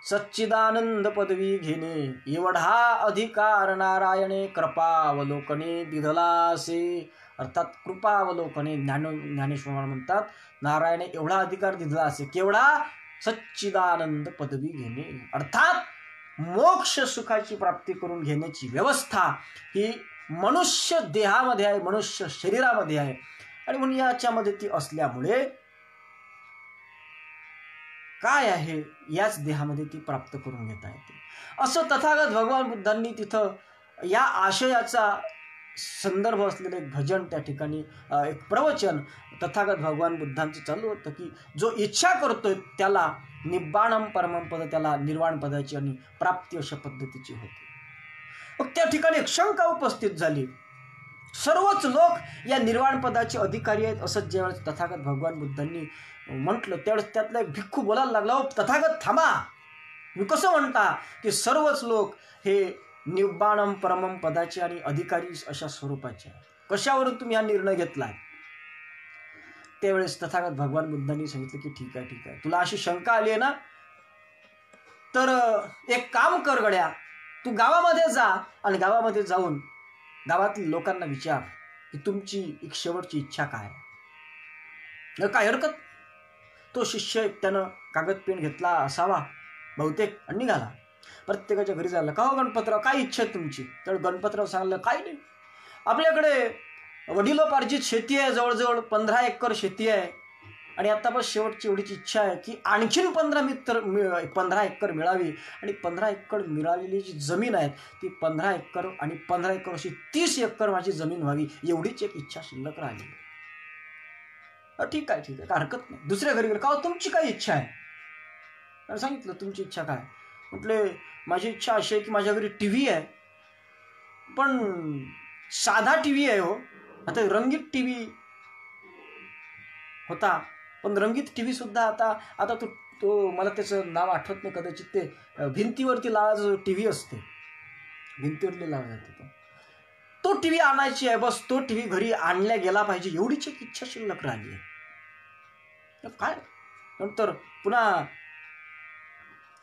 सच्चिदानंद पदवी घेणे एवढा अधिकार नारायणे कृपावलोकने दिधलासे. अर्थात कृपावलोकने ज्ञानेश्वर महाराज म्हणतात नारायणे एवढा अधिकार दिधला असे, केवढा? सच्चिदानंद पदवी घेणे. अर्थात मोक्ष सुखाची प्राप्ती करून घेण्याची व्यवस्था ही मनुष्य देहामध्ये आहे, मनुष्य शरीरामध्ये आहे. आणि म्हणून याच्यामध्ये ती असल्यामुळे काय आहे याच देहामध्ये ती प्राप्त करून घेता येते असं तथागत भगवान बुद्धांनी तिथं या आशयाचा संदर्भ असलेलं एक भजन त्या ठिकाणी एक प्रवचन तथागत भगवान बुद्धांचं चालू होतं की जो इच्छा करतोय त्याला निब्बाणम परमम पद, त्याला निर्वाण पदाची आणि प्राप्ती अशा पद्धतीची होते. मग त्या ठिकाणी एक शंका उपस्थित झाली, सर्वच लोक या निर्वाण पदाचे अधिकारी आहेत असं ज्यावेळेस तथागत भगवान बुद्धांनी म्हटलं त्यावेळेस त्यातला एक भिक्खू बोलायला लागला, ओ तथागत थांबा, मी कसं म्हणता की सर्वच लोक हे निब्बाणम परमम पदाचे आणि अधिकारी अशा स्वरूपाचे आहेत, कशावरून तुम्ही हा निर्णय घेतलाय? त्यावेळेस तथागत भगवान बुद्धांनी सांगितलं की ठीक आहे, तुला अशी शंका आली आहे ना, तर एक काम कर गड्या, तू गावामध्ये जा आणि गावामध्ये जाऊन गावातील लोकांना विचार की तुमची एक शेवटची इच्छा काय आहे. काय हरकत. तो शिष्य त्यानं कागद पेन घेतला असावा बहुतेक आणि निघाला. प्रत्येकाच्या घरी झालं, का हो गणपतराव काय इच्छा आहे तुमची? तर गणपतराव सांगलं काही नाही, आपल्याकडे वडिलोपार्जित शेती आहे, जवळजवळ 15 एकर शेती आहे आणि आता बस शेवटची एवढीची इच्छा आहे की आणखीन 15 एकर मिळावी आणि 15 एकर मिळालेली जी जमीन आहे ती 15 एकर आणि 15 एकर अशी 30 एकर माझी जमीन व्हावी एवढीच एक इच्छा शिल्लक राहिली. ठीक आहे काय हरकत नाही. दुसऱ्या घरी गेलं, का तुमची काय इच्छा आहे? सांगितलं तुमची इच्छा काय? म्हटले माझी इच्छा अशी आहे की माझ्या घरी टीव्ही आहे, पण साधा टीव्ही आहे हो, आता रंगीत टीव्ही होता पण रंगीत टीव्ही सुद्धा आता तो मला त्याचं नाव आठवत नाही, कदाचित ते भिंतीवरती लावायचं टीव्ही असते, भिंतीवरती लावला जाते तो टीव्ही आणायची आहे, बस तो टीव्ही घरी आणल्या गेला पाहिजे एवढीच एक इच्छा शिल्लक राहिली आहे. काय नंतर पुन्हा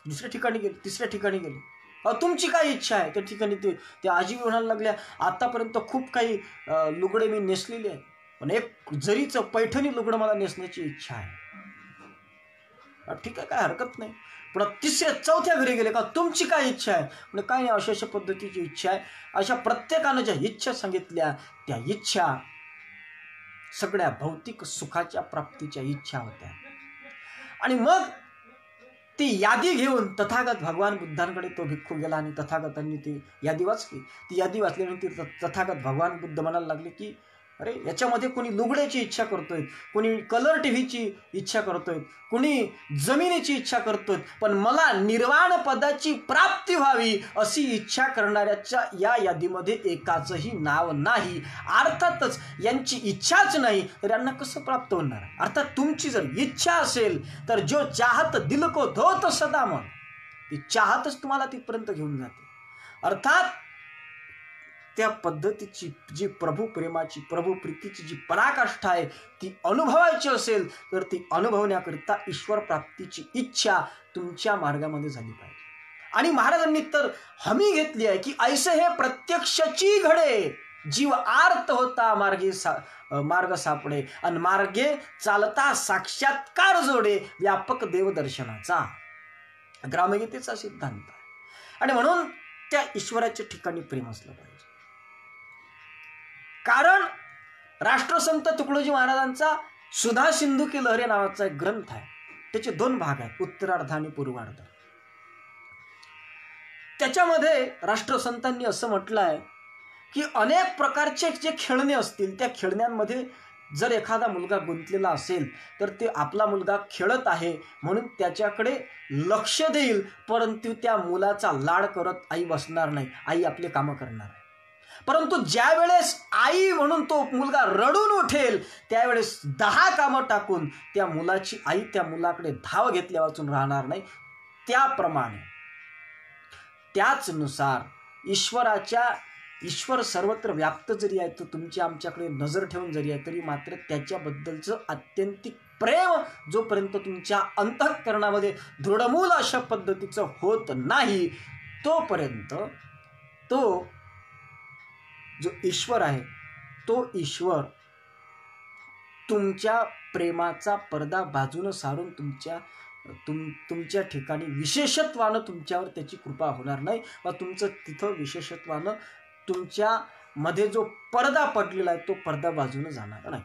दुसऱ्या ठिकाणी गेले, तिसऱ्या ठिकाणी गेले, तुमची काय इच्छा आहे? त्या ठिकाणी ते आजी म्हणायला लागल्या, आतापर्यंत खूप काही लुगडे मी नेसलेली आहेत, पण एक जरीचं पैठणी लुगडं मला नेसण्याची इच्छा आहे. ठीक आहे काय हरकत नाही. पुन्हा तिसऱ्या चौथ्या घरी गेले, का तुमची काय इच्छा आहे? म्हणजे काय नाही अशा पद्धतीची इच्छा आहे. अशा प्रत्येकानं ज्या इच्छा सांगितल्या त्या इच्छा सगळ्या भौतिक सुखाच्या प्राप्तीच्या इच्छा होत्या. आणि मग ती यादी घेऊन तथागत भगवान बुद्धांकडे तो भिक्खू गेला आणि तथागतांनी ती यादी वाचली. ती यादी वाचल्यानंतर तथागत भगवान बुद्ध म्हणायला लागले की अरे याच्यामध्ये कोणी लुगड्याची इच्छा करतोय, कोणी कलर टीव्हीची इच्छा करतोय, कोणी जमिनीची इच्छा करतोय, पण मला निर्वाण पदाची प्राप्ती व्हावी अशी इच्छा करणाऱ्याच्या या यादीमध्ये एकाचंही नाव नाही. अर्थातच यांची इच्छाच नाही तर यांना कसं प्राप्त होणार? अर्थात तुमची जर इच्छा असेल तर जो चाहत दिल को धोत सदा मन, ती चाहतच तुम्हाला तिथपर्यंत घेऊन जाते. अर्थात त्या पद्धतीची जी प्रभू प्रेमाची प्रभू प्रीतीची जी पराकाष्ठा आहे ती अनुभवायची असेल तर ती अनुभवण्याकरिता ईश्वर प्राप्तीची इच्छा तुमच्या मार्गामध्ये झाली पाहिजे. आणि महाराजांनी तर हमी घेतली आहे की ऐसे हे प्रत्यक्षची घडे, जीव आर्त होता मार्ग सापडे आणि मार्गे चालता साक्षात्कार जोडे व्यापक देवदर्शनाचा. ग्रामगीतेचा सिद्धांत आहे. आणि म्हणून त्या ईश्वराच्या ठिकाणी प्रेम असलं पाहिजे. कारण राष्ट्रसंत तुकडोजी महाराजांचा सुधा सिंधू की लहरी नावाचा एक ग्रंथ आहे. त्याचे 2 भाग आहेत, उत्तरार्ध आणि पूर्वार्ध. त्याच्यामध्ये राष्ट्रसंतांनी असं म्हटलं आहे की अनेक प्रकारचे जे खेळणे असतील त्या खेळण्यांमध्ये जर एखादा मुलगा गुंतलेला असेल तर ते आपला मुलगा खेळत आहे म्हणून त्याच्याकडे लक्ष देईल, परंतु त्या मुलाचा लाड करत आई बसणार नाही, आई आपले कामं करणार आहे. परंतु ज्या वेळेस आई म्हणून तो मुलगा रडून उठेल त्यावेळेस 10 कामं टाकून त्या मुलाची आई त्या मुलाकडे धाव घेतल्या वाचून राहणार नाही. त्याप्रमाणे त्याचनुसार ईश्वर सर्वत्र व्याप्त जरी आहे, तो तुमच्या आमच्याकडे नजर ठेवून जरी आहे, तरी मात्र त्याच्याबद्दलचं आत्यंतिक प्रेम जोपर्यंत तुमच्या अंतःकरणामध्ये दृढमूल अशा पद्धतीचं होत नाही तोपर्यंत तो जो ईश्वर आहे तो ईश्वर तुमच्या प्रेमाचा पडदा बाजूनं सारून तुमच्या ठिकाणी विशेषत्वानं तुमच्यावर त्याची कृपा होणार नाही व तुमचं तिथं विशेषत्वानं तुमच्या मध्ये जो पडदा पडलेला आहे तो पडदा बाजूनं जाणार नाही.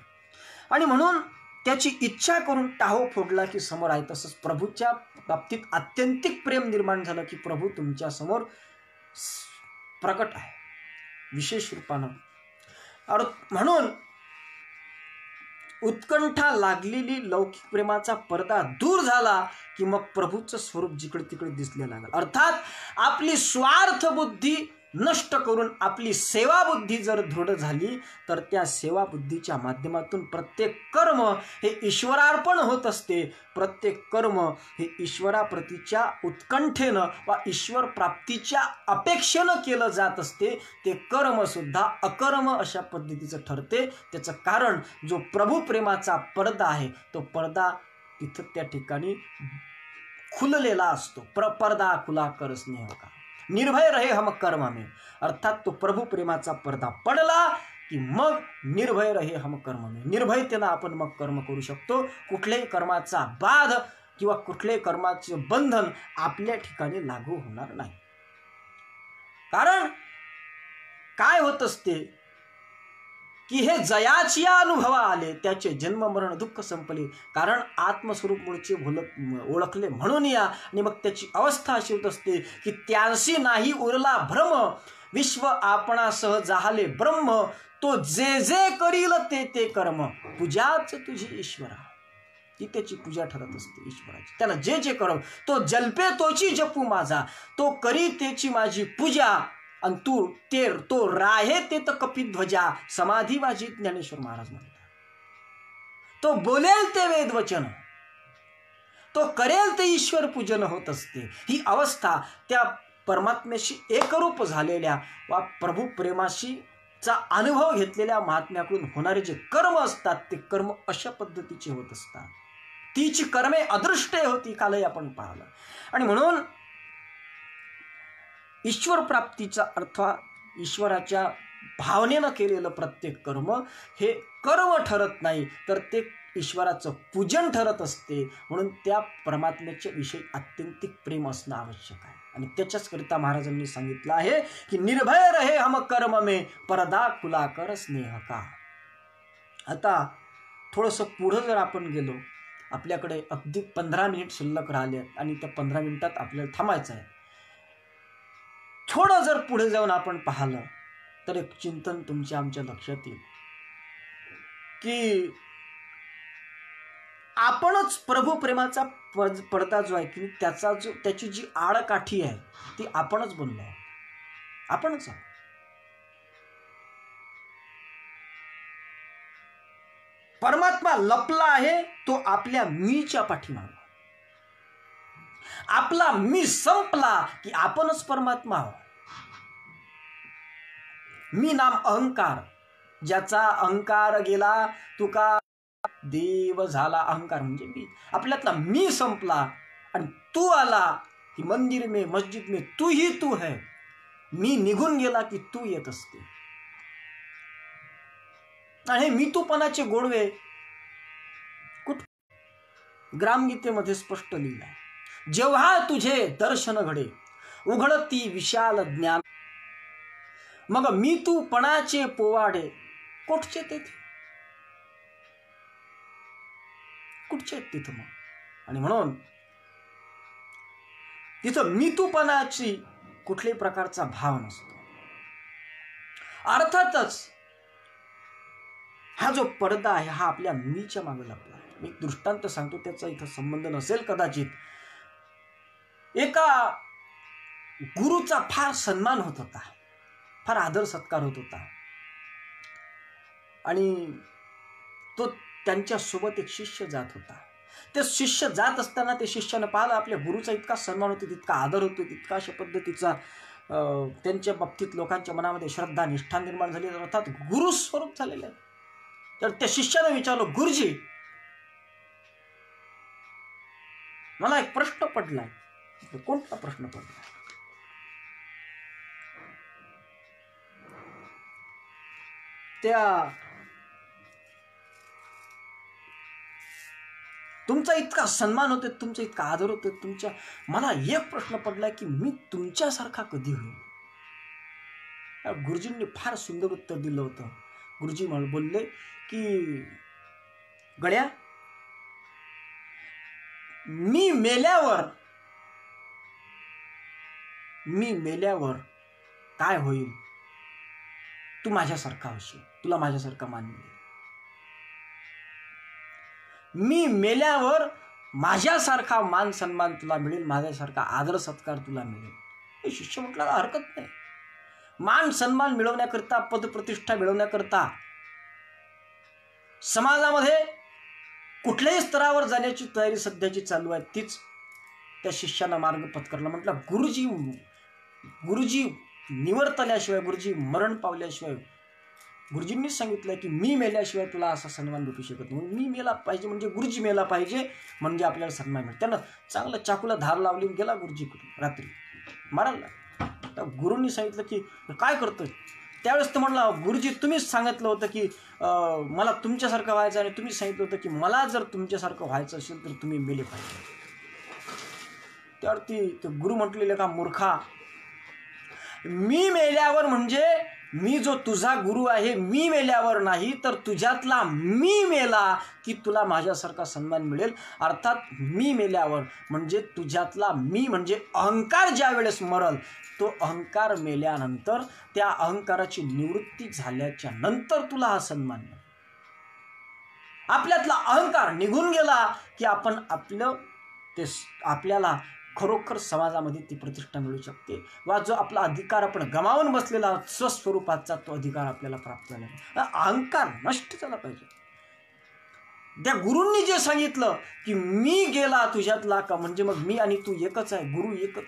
आणि म्हणून त्याची इच्छा करून टाहो फोडला की समोर आहे. तसंच प्रभूच्या बाबतीत आत्यंतिक प्रेम निर्माण झालं की प्रभू तुमच्या समोर प्रकट आहे विशेष रूपानं. म्हणून उत्कंठा लागलेली लौकिक प्रेमाचा पडदा दूर झाला की मग प्रभूचं स्वरूप जिकडे तिकडे दिसले लागलं. अर्थात आपली स्वार्थ बुद्धी नष्ट करून आपली सेवा बुद्धी जर दृढ झाली तर त्या सेवा बुद्धीच्या माध्यमातून प्रत्येक कर्म हे ईश्वरार्पण होत असते. प्रत्येक कर्म हे ईश्वराप्रतीच्या उत्कंठेनं व ईश्वर प्राप्तीच्या अपेक्षेनं केलं जात असते. ते कर्म सुद्धा अकर्म अशा पद्धतीचं ठरते. त्याचं कारण जो प्रभू प्रेमाचा पडदा आहे तो पडदा तिथं त्या ठिकाणी खुललेला असतो. पर्दा खुला कर स्नेह का, निर्भय रहे हम कर्म में. अर्थात तो प्रभू प्रेमाचा पडदा पडला की मग निर्भय रहे हम कर्म में, निर्भयतेनं आपण मग कर्म करू शकतो. कुठल्याही कर्माचा बाध किंवा कुठल्याही कर्माचे बंधन आपल्या ठिकाणी लागू होणार नाही. कारण काय होत असते की हे जयाची अनुभवा आले त्याचे जन्म मरण दुःख संपले. कारण आत्मस्वरूप मूळचे ओळखले म्हणून या. आणि मग त्याची अवस्था अशी होत असते की त्यांशी नाही उरला भ्रम, विश्व आपणासह जाहले ब्रह्म. तो जे जे करील ते ते कर्म, पूजाच तुझी ईश्वरा. ती त्याची पूजा ठरत असते ईश्वराची. त्याला जे जे करव तो जल्पे तोची जपू माझा, तो करी त्याची माझी पूजा. आणि तो राहे ते तर कपिध्वजा, समाधी माझी ज्ञानेश्वर महाराज म्हणतात. तो बोलेल ते वेदवचन, तो करेल ते ईश्वर पूजन होत असते. ही अवस्था त्या परमात्म्याशी एकरूप झालेल्या वा प्रभू प्रेमाशी चा अनुभव घेतलेल्या महात्म्याकडून होणारे जे कर्म असतात ते कर्म अशा पद्धतीचे होत असतात. तीची कर्मे अदृष्टे होती कालही आपण पाहिलं. आणि म्हणून ईश्वर प्राप्तीचा अर्थ ईश्वराच्या भावनेनं केलेलं प्रत्येक कर्म हे कर्म ठरत नाही तर ते ईश्वराचं पूजन ठरत असते. म्हणून त्या परमात्म्याच्या विषयी आत्यंतिक प्रेम असणं आवश्यक आहे. आणि त्याच्याच करिता महाराजांनी सांगितलं आहे की निर्भय रहे हम कर्म में, पर्दा खुला कर स्नेह का. आता थोडंसं पुढं जर आपण गेलो, आपल्याकडे अगदी 15 मिनिट शिल्लक राहिले आणि त्या 15 मिनिटात आपल्याला थांबायचं आहे. थोडं जर पुढे जाऊन आपण पाहिलं तर एक चिंतन तुमच्या आमच्या लक्षात येईल की आपणच प्रभू प्रेमाचा पडदा जो आहे की त्याची जी आडकाठी आहे ती आपणच बनलो आहोत. आपणच आहोत. परमात्मा लपला आहे तो आपल्या मीच्या पाठीमागे. आपला मी संपला की आपणच परमात्मा आहोत. मी नाम अहंकार, ज्याचा अहंकार गेला तुका देव झाला. अहंकार म्हणजे मी. आपल्यातला मी संपला आणि तू आला की मंदिर में मस्जिद में तू ही तू है. मी निघून गेला की तू येत असते. आणि हे मी तूपणाचे गोडवे ग्रामगीतेमध्ये स्पष्ट लिहिलं आहे. जेव्हा तुझे दर्शन घडे उघडती विशाल ज्ञान, मग मी तूपणाचे पोवाडे कुठचे तेथे, कुठचे तिथं मग. आणि म्हणून तिथं मी तूपणाची कुठल्याही प्रकारचा भाव नसतो. अर्थातच हा जो पडदा आहे हा आपल्या मीच्या मागे लपला आहे. मी एक दृष्टांत सांगतो, त्याचा इथं संबंध नसेल कदाचित. एका गुरुचा फार सन्मान होत होता, फार आदर सत्कार होत होता, आणि तो त्यांच्या सोबत एक शिष्य जात होता. ते शिष्य जात असताना ते शिष्यानं पाहिलं आपल्या गुरुचा इतका सन्मान होतो, तितका आदर होतो, तितका अशा पद्धतीचा त्यांच्या बाबतीत लोकांच्या मनामध्ये श्रद्धा निष्ठा निर्माण झाली, अर्थात गुरु स्वरूप झालेलं आहे. तर त्या शिष्यानं विचारलं, गुरुजी मला एक प्रश्न पडलाय. कोणता प्रश्न पडलाय? त्या तुमचा इतका सन्मान होतो, तुमचा इतका आदर होतो, मला एक प्रश्न पडलाय की मी तुमच्यासारखा कधी होईल? गुरुजींनी फार सुंदर उत्तर दिलं होतं. गुरुजी बोलले की गड्या, मी मेल्यावर काय होईल? तू माझ्यासारखा होशील, तुला माझ्यासारखा मान मिळेल. मी मेल्यावर माझ्यासारखा मान सन्मान तुला मिळेल, माझ्यासारखा आदर सत्कार तुला मिळेल. हे शिष्य म्हटलं हरकत नाही. मान सन्मान मिळवण्याकरता, पदप्रतिष्ठा मिळवण्याकरता समाजामध्ये कुठल्याही स्तरावर जाण्याची तयारी सध्याची चालू आहे, तीच त्या शिष्यानं मार्ग पत्करला. म्हटलं गुरुजी निवर्तल्याशिवाय, गुरुजी मरण पावल्याशिवाय, गुरुजींनी सांगितलं की मी मेल्याशिवाय तुला असा सन्मान भेटू शकत नाही. मी मेला पाहिजे म्हणजे गुरुजी मेला पाहिजे म्हणजे आपल्याला सन्मान मिळेल. त्यानं चांगलं चाकूला धार लावली, गेला गुरुजीकडे रात्री मारायला. तर गुरुंनी सांगितलं की काय करतोय? त्यावेळेस तो म्हणला, गुरुजी तुम्हीच सांगितलं होतं की मला तुमच्यासारखं व्हायचं, आणि तुम्ही सांगितलं होतं की मला जर तुमच्यासारखं व्हायचं असेल तर तुम्ही मेले पाहिजे. त्यावरती ते गुरु म्हटलेले, का मूर्खा, मी मेल्यावर म्हणजे मी जो तुझा गुरु आहे, मी मेल्यावर नाही तर तुझ्यातला मी मेला की तुला माझ्यासारखा सन्मान मिळेल. अर्थात मी मेल्यावर म्हणजे तुझ्यातला मी म्हणजे अहंकार ज्या वेळेस मरल, तो अहंकार मेल्यानंतर त्या अहंकाराची निवृत्ती झाल्याच्या नंतर तुला हा सन्मान मिळेल. आपल्यातला अहंकार निघून गेला की आपण आपल्याला खरोखर समाजामध्ये ती प्रतिष्ठा मिळू शकते, वा जो आपला अधिकार आपण गमावून बसलेला स्वस्वरूपाचा तो अधिकार आपल्याला प्राप्त झाला. अहंकार नष्ट झाला पाहिजे. त्या गुरूंनी जे सांगितलं की मी गेला तुझ्यातला का, म्हणजे मग मी आणि तू एकच आहे, गुरु एकच,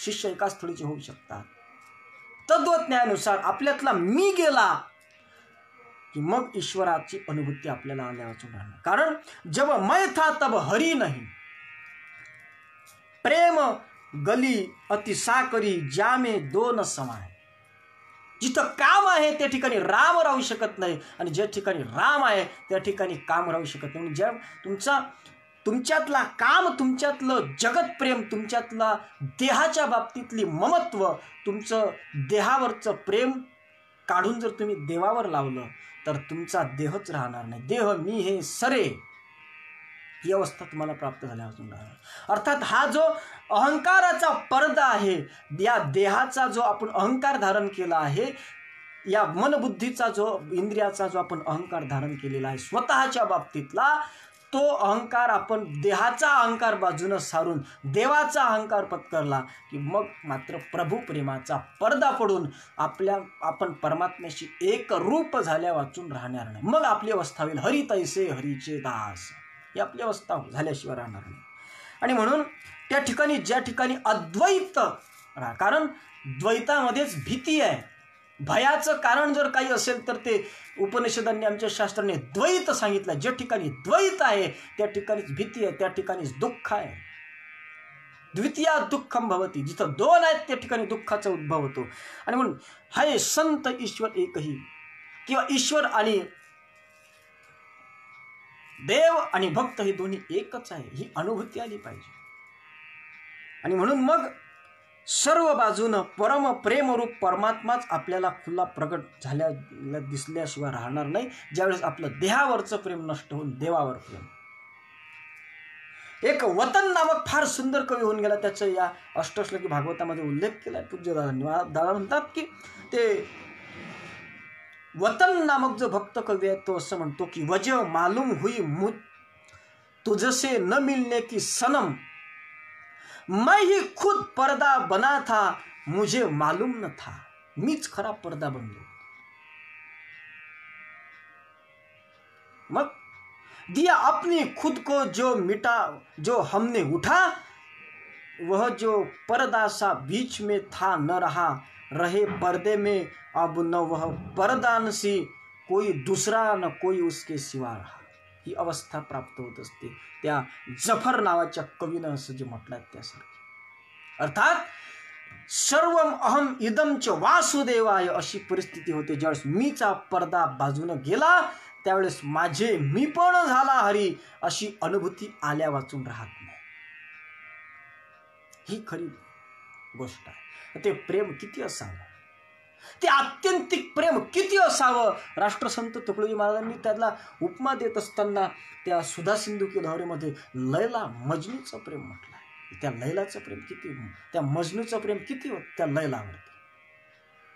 शिष्य एकाच स्थळीचे होऊ शकतात. तत्वज्ञानुसार आपल्यातला मी गेला की मग ईश्वराची अनुभूती आपल्याला आल्यावर राहणार. कारण जब मैं था तब हरी नहीं, प्रेम गली अति साकरी ज्यामे दोन समाय. जिथं काम आहे त्या ठिकाणी राम राहू शकत नाही, आणि ज्या ठिकाणी राम आहे त्या ठिकाणी काम राहू शकत नाही. ज्या तुमच्यातला काम, तुमच्यातलं जगत प्रेम, तुमच्यातला देहाच्या बाबतीतली ममत्व, तुमचं देहावरचं प्रेम काढून जर तुम्ही देवावर लावलं तर तुमचा देहच राहणार नाही. देह मी हे सरे ही अवस्था तुम्हाला प्राप्त झाल्यापासून राहणार. अर्थात हा जो अहंकाराचा पडदा आहे, या देहाचा जो आपण अहंकार धारण केला आहे, या मनबुद्धीचा जो इंद्रियाचा जो आपण अहंकार धारण केलेला आहे स्वतःच्या बाबतीतला, तो अहंकार आपण देहाचा अहंकार बाजूनं सारून देवाचा अहंकार पत्करला की मग मात्र प्रभू प्रेमाचा पडदा पडून आपण परमात्म्याशी एक रूप झाल्या वाचून राहणार नाही. मग आपली अवस्था होईल हरी तैसे हरीचे दास, ही आपली अवस्था झाल्याशिवाय राहणार नाही. आणि म्हणून त्या ठिकाणी ज्या ठिकाणी अद्वैत, कारण द्वैतामध्येच भीती आहे, भयाचं कारण जर काही असेल तर ते उपनिषदांनी, आमच्या शास्त्राने द्वैत सांगितलं. ज्या ठिकाणी द्वैत आहे त्या ठिकाणीच भीती आहे, त्या ठिकाणीच दुःख आहे. द्वितीया दुःखम भवती, जिथं दोन आहेत त्या ठिकाणी दुःखाचा उद्भव होतो. आणि म्हणून हाय संत ईश्वर एकही, किंवा ईश्वर आणि देव आणि भक्त हे दोन्ही एकच आहे, ही अनुभूती आली पाहिजे. आणि म्हणून मग सर्व बाजूनं परम प्रेमरूप परमात्माच आपल्याला खुला प्रगट झाल्या दिसल्याशिवाय राहणार नाही, ज्यावेळेस आपलं देहावरचं प्रेम नष्ट होऊन देवावर प्रेम. एक वतन नामक फार सुंदर कवी होऊन गेला. त्याचं या अष्टश्लोकी भागवतामध्ये उल्लेख केला आहे पूज्य दादा म्हणतात की ते वतन नामक जो भक्त कवी आहे तो असं म्हणतो की वज मालूम हुई तुझसे न मिलने की सनम, मैं ही खुद पर्दा बना था मुझे मालूम न था. मीच खरा पर्दा बनलो. मग दिया अपनी खुद को जो मिटा जो हमने उठा, वह जो पर्दा सा बीच में था न रहा, रहे पर्दे में अब न वह पर्दान सी कोई दूसरा न कोई उसके सिवा रहा. ही अवस्था प्राप्त होत असते त्या जफर नावाच्या कवीनं असं जे म्हटलं त्यासारखी. अर्थात सर्वम अहम इदम च वासुदेवाय अशी परिस्थिती होते. ज्यावेळेस मीचा पर्दा बाजूने गेला त्यावेळेस माझे मी पण झाला हरी अशी अनुभूती आल्या वाचून राहत नाही. ही खरी गोष्ट आहे. ते प्रेम किती असावं, ते आत्यंतिक प्रेम किती असावं. राष्ट्रसंत तुकडोजी महाराजांनी त्याला उपमा देत असताना त्या सुधा सिंधू की लहरीमध्ये लैला मजनूचं प्रेम म्हटलं. त्या लैलाचं प्रेम किती, त्या मजनूचं प्रेम किती होत त्या लैलावरती.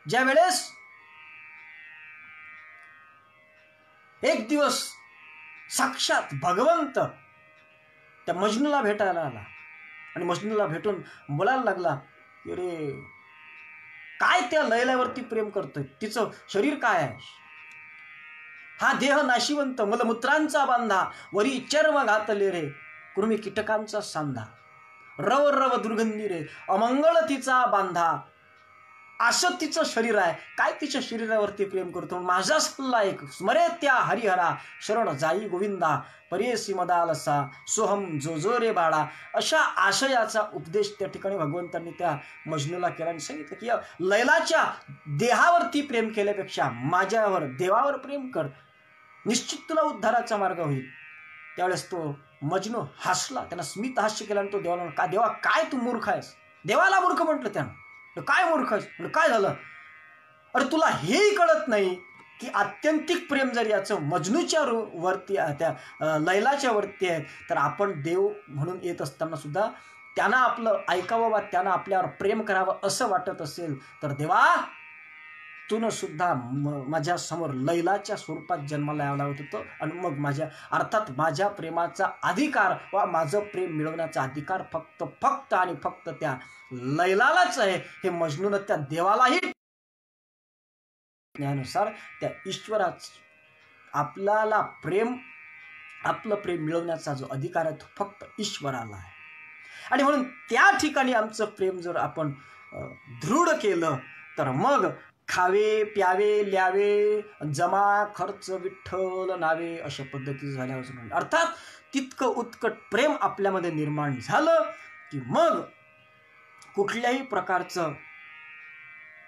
ज्या वेळेस एक दिवस साक्षात भगवंत त्या मजनूला भेटायला आला आणि मजनूला भेटून बोलायला लागला की अरे काय त्या लैलावरती प्रेम करतोय, तिचं शरीर काय आहे, हा देह नाशिवंत मलमूत्रांचा बांधा, वरी चर्म घातले रे कृमी कीटकांचा सांधा, रव रव दुर्गंधी रे अमंगळ तिचा बांधा, असं तिचं शरीर आहे, काय तिच्या शरीरावरती प्रेम करतो. माझा सल्ला एक स्मरे त्या हरिहरा शरण जाई गोविंदा, परेसी मदालसा सोहम जो जो रे बाळा. अशा आशयाचा उपदेश त्या ठिकाणी भगवंतांनी त्या मजनूला केला आणि सांगितलं की लैलाच्या देहावरती प्रेम केल्यापेक्षा माझ्यावर देवावर प्रेम कर, निश्चित तुला उद्धाराचा मार्ग होईल. त्यावेळेस तो मजनू हसला, त्यानं स्मित हास्य केला आणि तो देवाला का देवा काय तू मूर्ख आहेस. देवाला मूर्ख म्हटलं त्यानं. काय मूर्ख आहेस, काय झालं. अरे तुला हेही कळत नाही की आत्यंतिक प्रेम जर याचं मजनूच्या वरती त्या लैलाच्या वरती आहे तर आपण देव म्हणून येत असताना सुद्धा त्यांना आपलं ऐकावं वा त्यांना आपल्यावर प्रेम करावं असं वाटत असेल तर देवा तून सुद्धा माझ्या समोर लैलाच्या स्वरूपात जन्माला यावं लागत होतं आणि मग माझ्या अर्थात माझ्या प्रेमाचा अधिकार वा माझं प्रेम मिळवण्याचा अधिकार फक्त आणि फक्त त्या लैलालाच आहे. हे मजनून त्या देवालाही ज्ञानुसार त्या ईश्वराच आपल्याला प्रेम आपलं प्रेम मिळवण्याचा जो अधिकार आहे तो फक्त ईश्वराला आहे. आणि म्हणून त्या ठिकाणी आमचं प्रेम जर आपण दृढ केलं तर मग खावे प्यावे ल्यावे जमा खर्च विठ्ठल नावे अशा पद्धतीचं झाल्यावर अर्थात तितकं उत्कट प्रेम आपल्यामध्ये निर्माण झालं की मग कुठल्याही प्रकारचं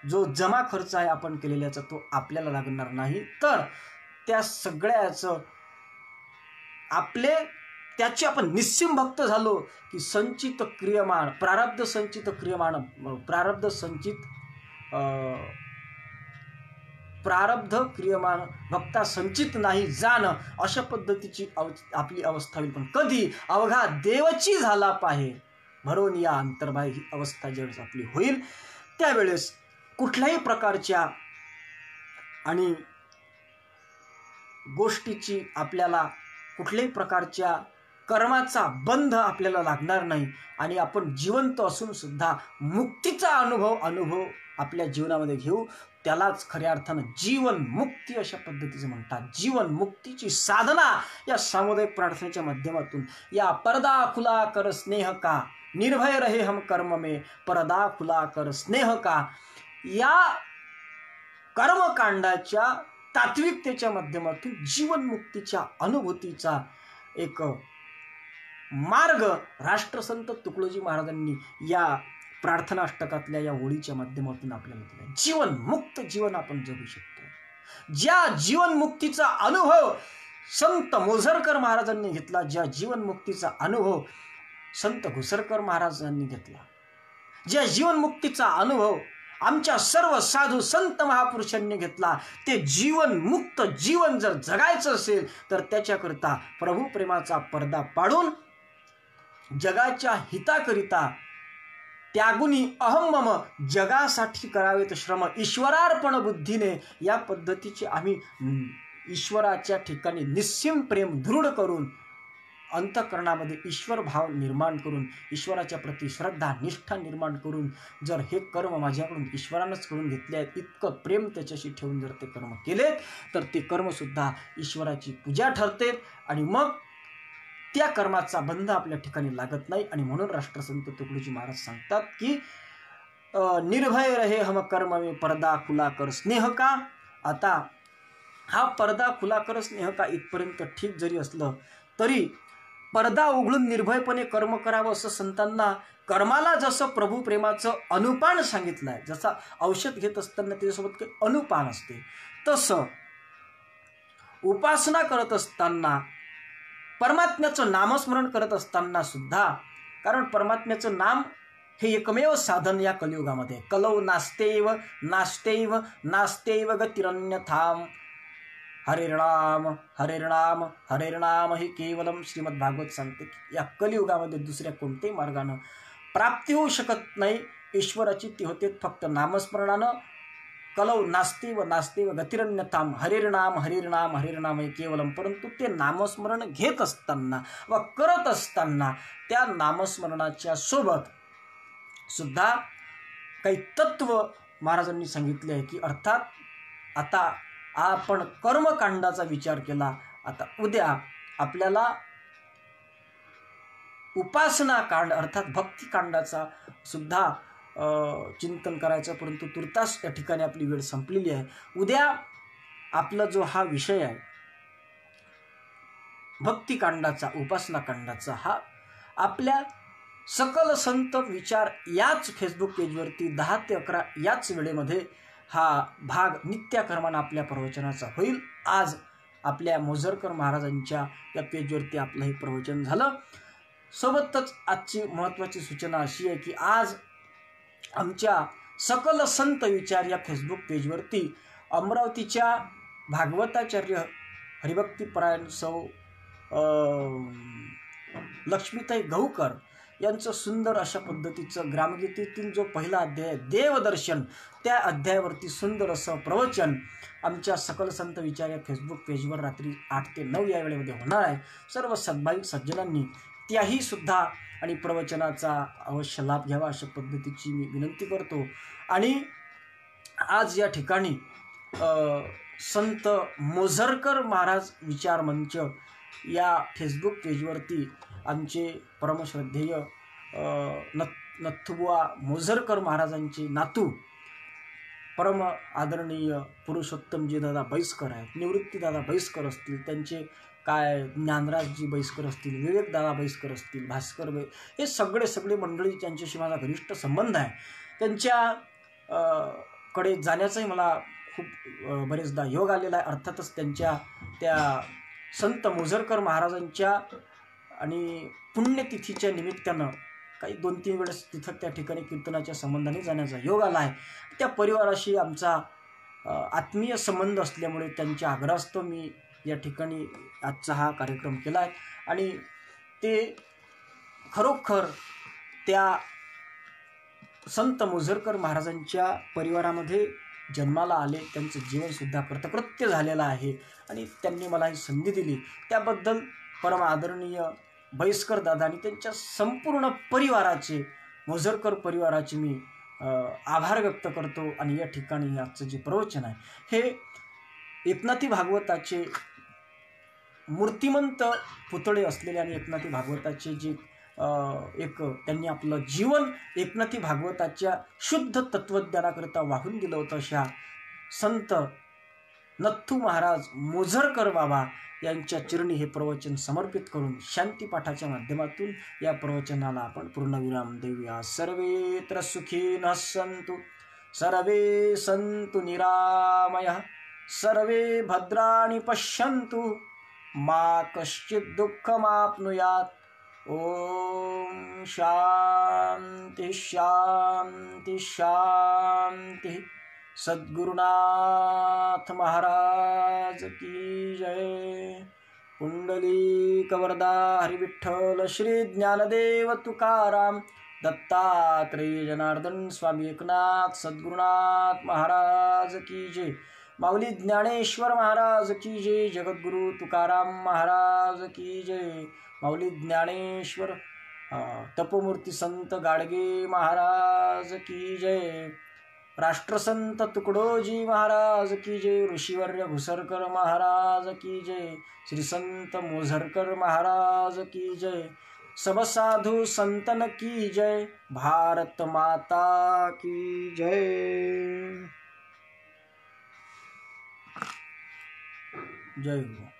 जो जमा खर्च आहे आपण केलेल्याचा तो आपल्याला लागणार नाही. तर त्या सगळ्याचं त्याचे आपण निस्सीम भक्त झालो की संचित क्रियमाण प्रारब्ध संचित क्रियमाण प्रारब्ध क्रियमाण भक्ता संचित नाही जाण अशा पद्धतीची आपली अवस्था होईल. पण कधी अवघा देवची झाला पाहे भरून या अंतर्बाह्य ही अवस्था ज्यावेळेस आपली होईल त्यावेळेस कुठल्याही प्रकारच्या आणि गोष्टीची आपल्याला कुठल्याही प्रकारच्या कर्माचा बंध आपल्याला लागणार नाही आणि आपण जिवंत असून सुद्धा मुक्तीचा अनुभव आपल्या जीवनामध्ये घेऊ. त्यालाच खऱ्या अर्थानं जीवन मुक्ती अशा पद्धतीचं म्हणतात. जीवन मुक्तीची साधना या सामुदायिक प्रार्थनेच्या माध्यमातून या पर्दा खुला कर स्नेह का निर्भय रहे हम कर्म में पर्दा खुला कर स्नेह का या कर्मकांडाच्या तात्विकतेच्या माध्यमातून जीवनमुक्तीच्या अनुभूतीचा एक मार्ग राष्ट्रसंत तुकडोजी महाराजांनी या प्रार्थना अष्टकातल्या या ओळीच्या माध्यमातून आपल्याला दिला. जीवनमुक्त जीवन आपण जगू शकतो. ज्या जीवनमुक्तीचा अनुभव संत मोझरकर महाराजांनी घेतला, ज्या जीवनमुक्तीचा अनुभव संत घुसरकर महाराजांनी घेतला, ज्या जीवनमुक्तीचा अनुभव आमच्या सर्व साधू संत महापुरुषांनी घेतला, ते जीवनमुक्त जीवन जर जगायचं असेल तर त्याच्याकरता प्रभू प्रेमाचा पडदा पाडून जगाच्या हिताकरिता त्यागुनी अहम मम, जगासाठी करावेत श्रम ईश्वरार्पण बुद्धीने, या पद्धतीचे आम्ही ईश्वराच्या ठिकाणी निस्सीम प्रेम दृढ करून अंतःकरणामध्ये ईश्वर भाव निर्माण करून ईश्वराच्या प्रती श्रद्धा निष्ठा निर्माण करून जर हे कर्म माझ्याकडून ईश्वरानंच करून घेतले आहेत, इतकं प्रेम त्याच्याशी ठेवून जर ते कर्म केलेत तर ते कर्मसुद्धा ईश्वराची पूजा ठरते आणि मग त्या कर्माचा बंध आपल्या ठिकाणी लागत नाही. आणि म्हणून राष्ट्रसंत तुकडोजी महाराज सांगतात की निर्भय रहे हम कर्म में, पर्दा खुला कर स्नेह का. आता हा पर्दा खुला कर स्नेह का इथपर्यंत ठीक जरी असलं तरी पर्दा उघडून निर्भयपणे कर्म करावं असं संतांना कर्माला जसं प्रभू प्रेमाचं अनुपान सांगितलं आहे, जसं औषध घेत असताना त्याच्यासोबत काही अनुपान असते, तसं उपासना करत असताना परमात्म्याचं नामस्मरण करत असताना सुद्धा, कारण परमात्म्याचं नाम हे एकमेव साधन या कलियुगामध्ये, कलौ नास्तेव नास्तेव नास्तेव गतिरन्यथाम, हरिर्नाम हरिर्नाम हरिर्नाम हे केवलम श्रीमद भागवत सांगते की या कलियुगामध्ये दुसऱ्या कोणत्याही मार्गानं प्राप्ती होऊ शकत नाही ईश्वराची, ती होते फक्त नामस्मरणानं. कलौ नास्तेव नास्तेव गतिरन्यथाम, हरिर्नाम हरिर्नाम हरिर्नाम हे केवलम. परंतु ते नामस्मरण घेत असताना व करत असताना त्या नामस्मरणाच्या सोबत सुद्धा काही तत्व महाराजांनी सांगितले आहे की अर्थात आता आपण कर्मकांडाचा विचार केला, आता उद्या आपल्याला उपासना कांड अर्थात भक्तिकांडाचा सुद्धा चिंतन करायचं. परंतु तुर्तास या ठिकाणी आपली वेळ संपलेली आहे. उद्या आपला जो हा विषय आहे भक्तिकांडाचा उपासनाकांडाचा, हा आपल्या सकल संत विचार याच फेसबुक पेजवरती 10 ते 11 याच वेळेमध्ये हा भाग नित्याकर्मानं आपल्या प्रवचनाचा होईल. आज आपल्या मोझरकर महाराजांच्या या पेजवरती आपलं हे प्रवचन झालं. सोबतच आजची महत्त्वाची सूचना अशी आहे की आज आमच्या सकल संत विचार या फेसबुक पेजवरती अमरावतीच्या भागवताचार्य हरिभक्तीपरायण सौ लक्ष्मीताई गहूकर यांचं सुंदर अशा पद्धतीचं ग्रामगीतेतील जो पहिला अध्याय आहे देवदर्शन, त्या अध्यायावरती सुंदर असं प्रवचन आमच्या सकल संत विचार या फेसबुक पेजवर रात्री 8 ते 9 या वेळेमध्ये होणार आहे. सर्व सद्भाविक सज्जनांनी त्याही सुद्धा आणि प्रवचनाचा अवश्य लाभ घ्यावा अशा पद्धतीची मी विनंती करतो. आणि आज या ठिकाणी संत मोझरकर महाराज विचार मंच या फेसबुक पेजवरती आमचे परमश्रद्धेय नथुबुवा मोझरकर महाराजांचे नातू परम आदरणीय पुरुषोत्तमजी दादा बैसकर आहेत, निवृत्ती दादा बैसकर असतील, त्यांचे काय ज्ञानराजजी बैसकर असतील, विवेक दादा बैसकर असतील, भास्कर हे सगळे मंडळी त्यांच्याशी माझा घनिष्ठ संबंध आहे. त्यांच्या कडे जाण्याचाही मला खूप बरेचदा योग आलेला आहे. अर्थातच त्यांच्या त्या संत मोझरकर महाराजांच्या आणि पुण्यतिथीच्या निमित्तानं काही 2-3 वेळेस तिथं त्या ठिकाणी कीर्तनाच्या संबंधाने जाण्याचा योग आला आहे. त्या परिवाराशी आमचा आत्मीय संबंध असल्यामुळे त्यांच्या आग्रहास्तव मी या ठिकाणी आजचा हा कार्यक्रम केला आहे. आणि ते खरोखर त्या संत मोझरकर महाराजांच्या परिवारामध्ये जन्माला आले, त्यांचं जीवनसुद्धा कृतकृत्य झालेलं आहे आणि त्यांनी मला ही संधी दिली त्याबद्दल परम आदरणीय बैसकर दादा आणि त्यांच्या संपूर्ण परिवाराचे, मोझरकर परिवाराचे मी आभार व्यक्त करतो. आणि या ठिकाणी आजचं जे प्रवचन आहे हे एकनाथी भागवताचे मूर्तिमंत पुतळे असलेले आणि एकनाथी भागवताचे जे एक त्यांनी आपलं जीवन एकनाथी भागवताच्या शुद्ध तत्वज्ञानाकरिता वाहून दिलं होतं अशा संत नथू महाराज मोझरकर बाबा यांच्या चरणी हे प्रवचन समर्पित करून शांतीपाठाच्या माध्यमातून या प्रवचनाला आपण पूर्णविराम देऊया. सर्वेत्र सुखिनः सन्तु, सर्वे सन्तु निरामयः, सर्वे भद्राणि पश्यन्तु, मा कश्चित् दुःखमाप्नुयात्. ओम शांति शांति शांति. सद्गुरुनाथ महाराज की जय. पुंडलीकवरदा हरी विठ्ठल श्री ज्ञानदेव तुकाराम दत्तात्रेय जनार्दन स्वामी एकनाथ सद्गुरुनाथ महाराज की जय। माऊली ज्ञानेश्वर महाराज की जय। जगद्गुरु तुकाराम महाराज की जय। माऊली ज्ञानेश्वर तपोमूर्ती संत गाडगे महाराज की जय। राष्ट्रसंत तुकडोजी महाराज की जय। ऋषिवर्य घुसरकर महाराज की जय। श्री संत मोझरकर महाराज की जय। सब साधु संतन की जय। भारत माता की जय। जय गुरु।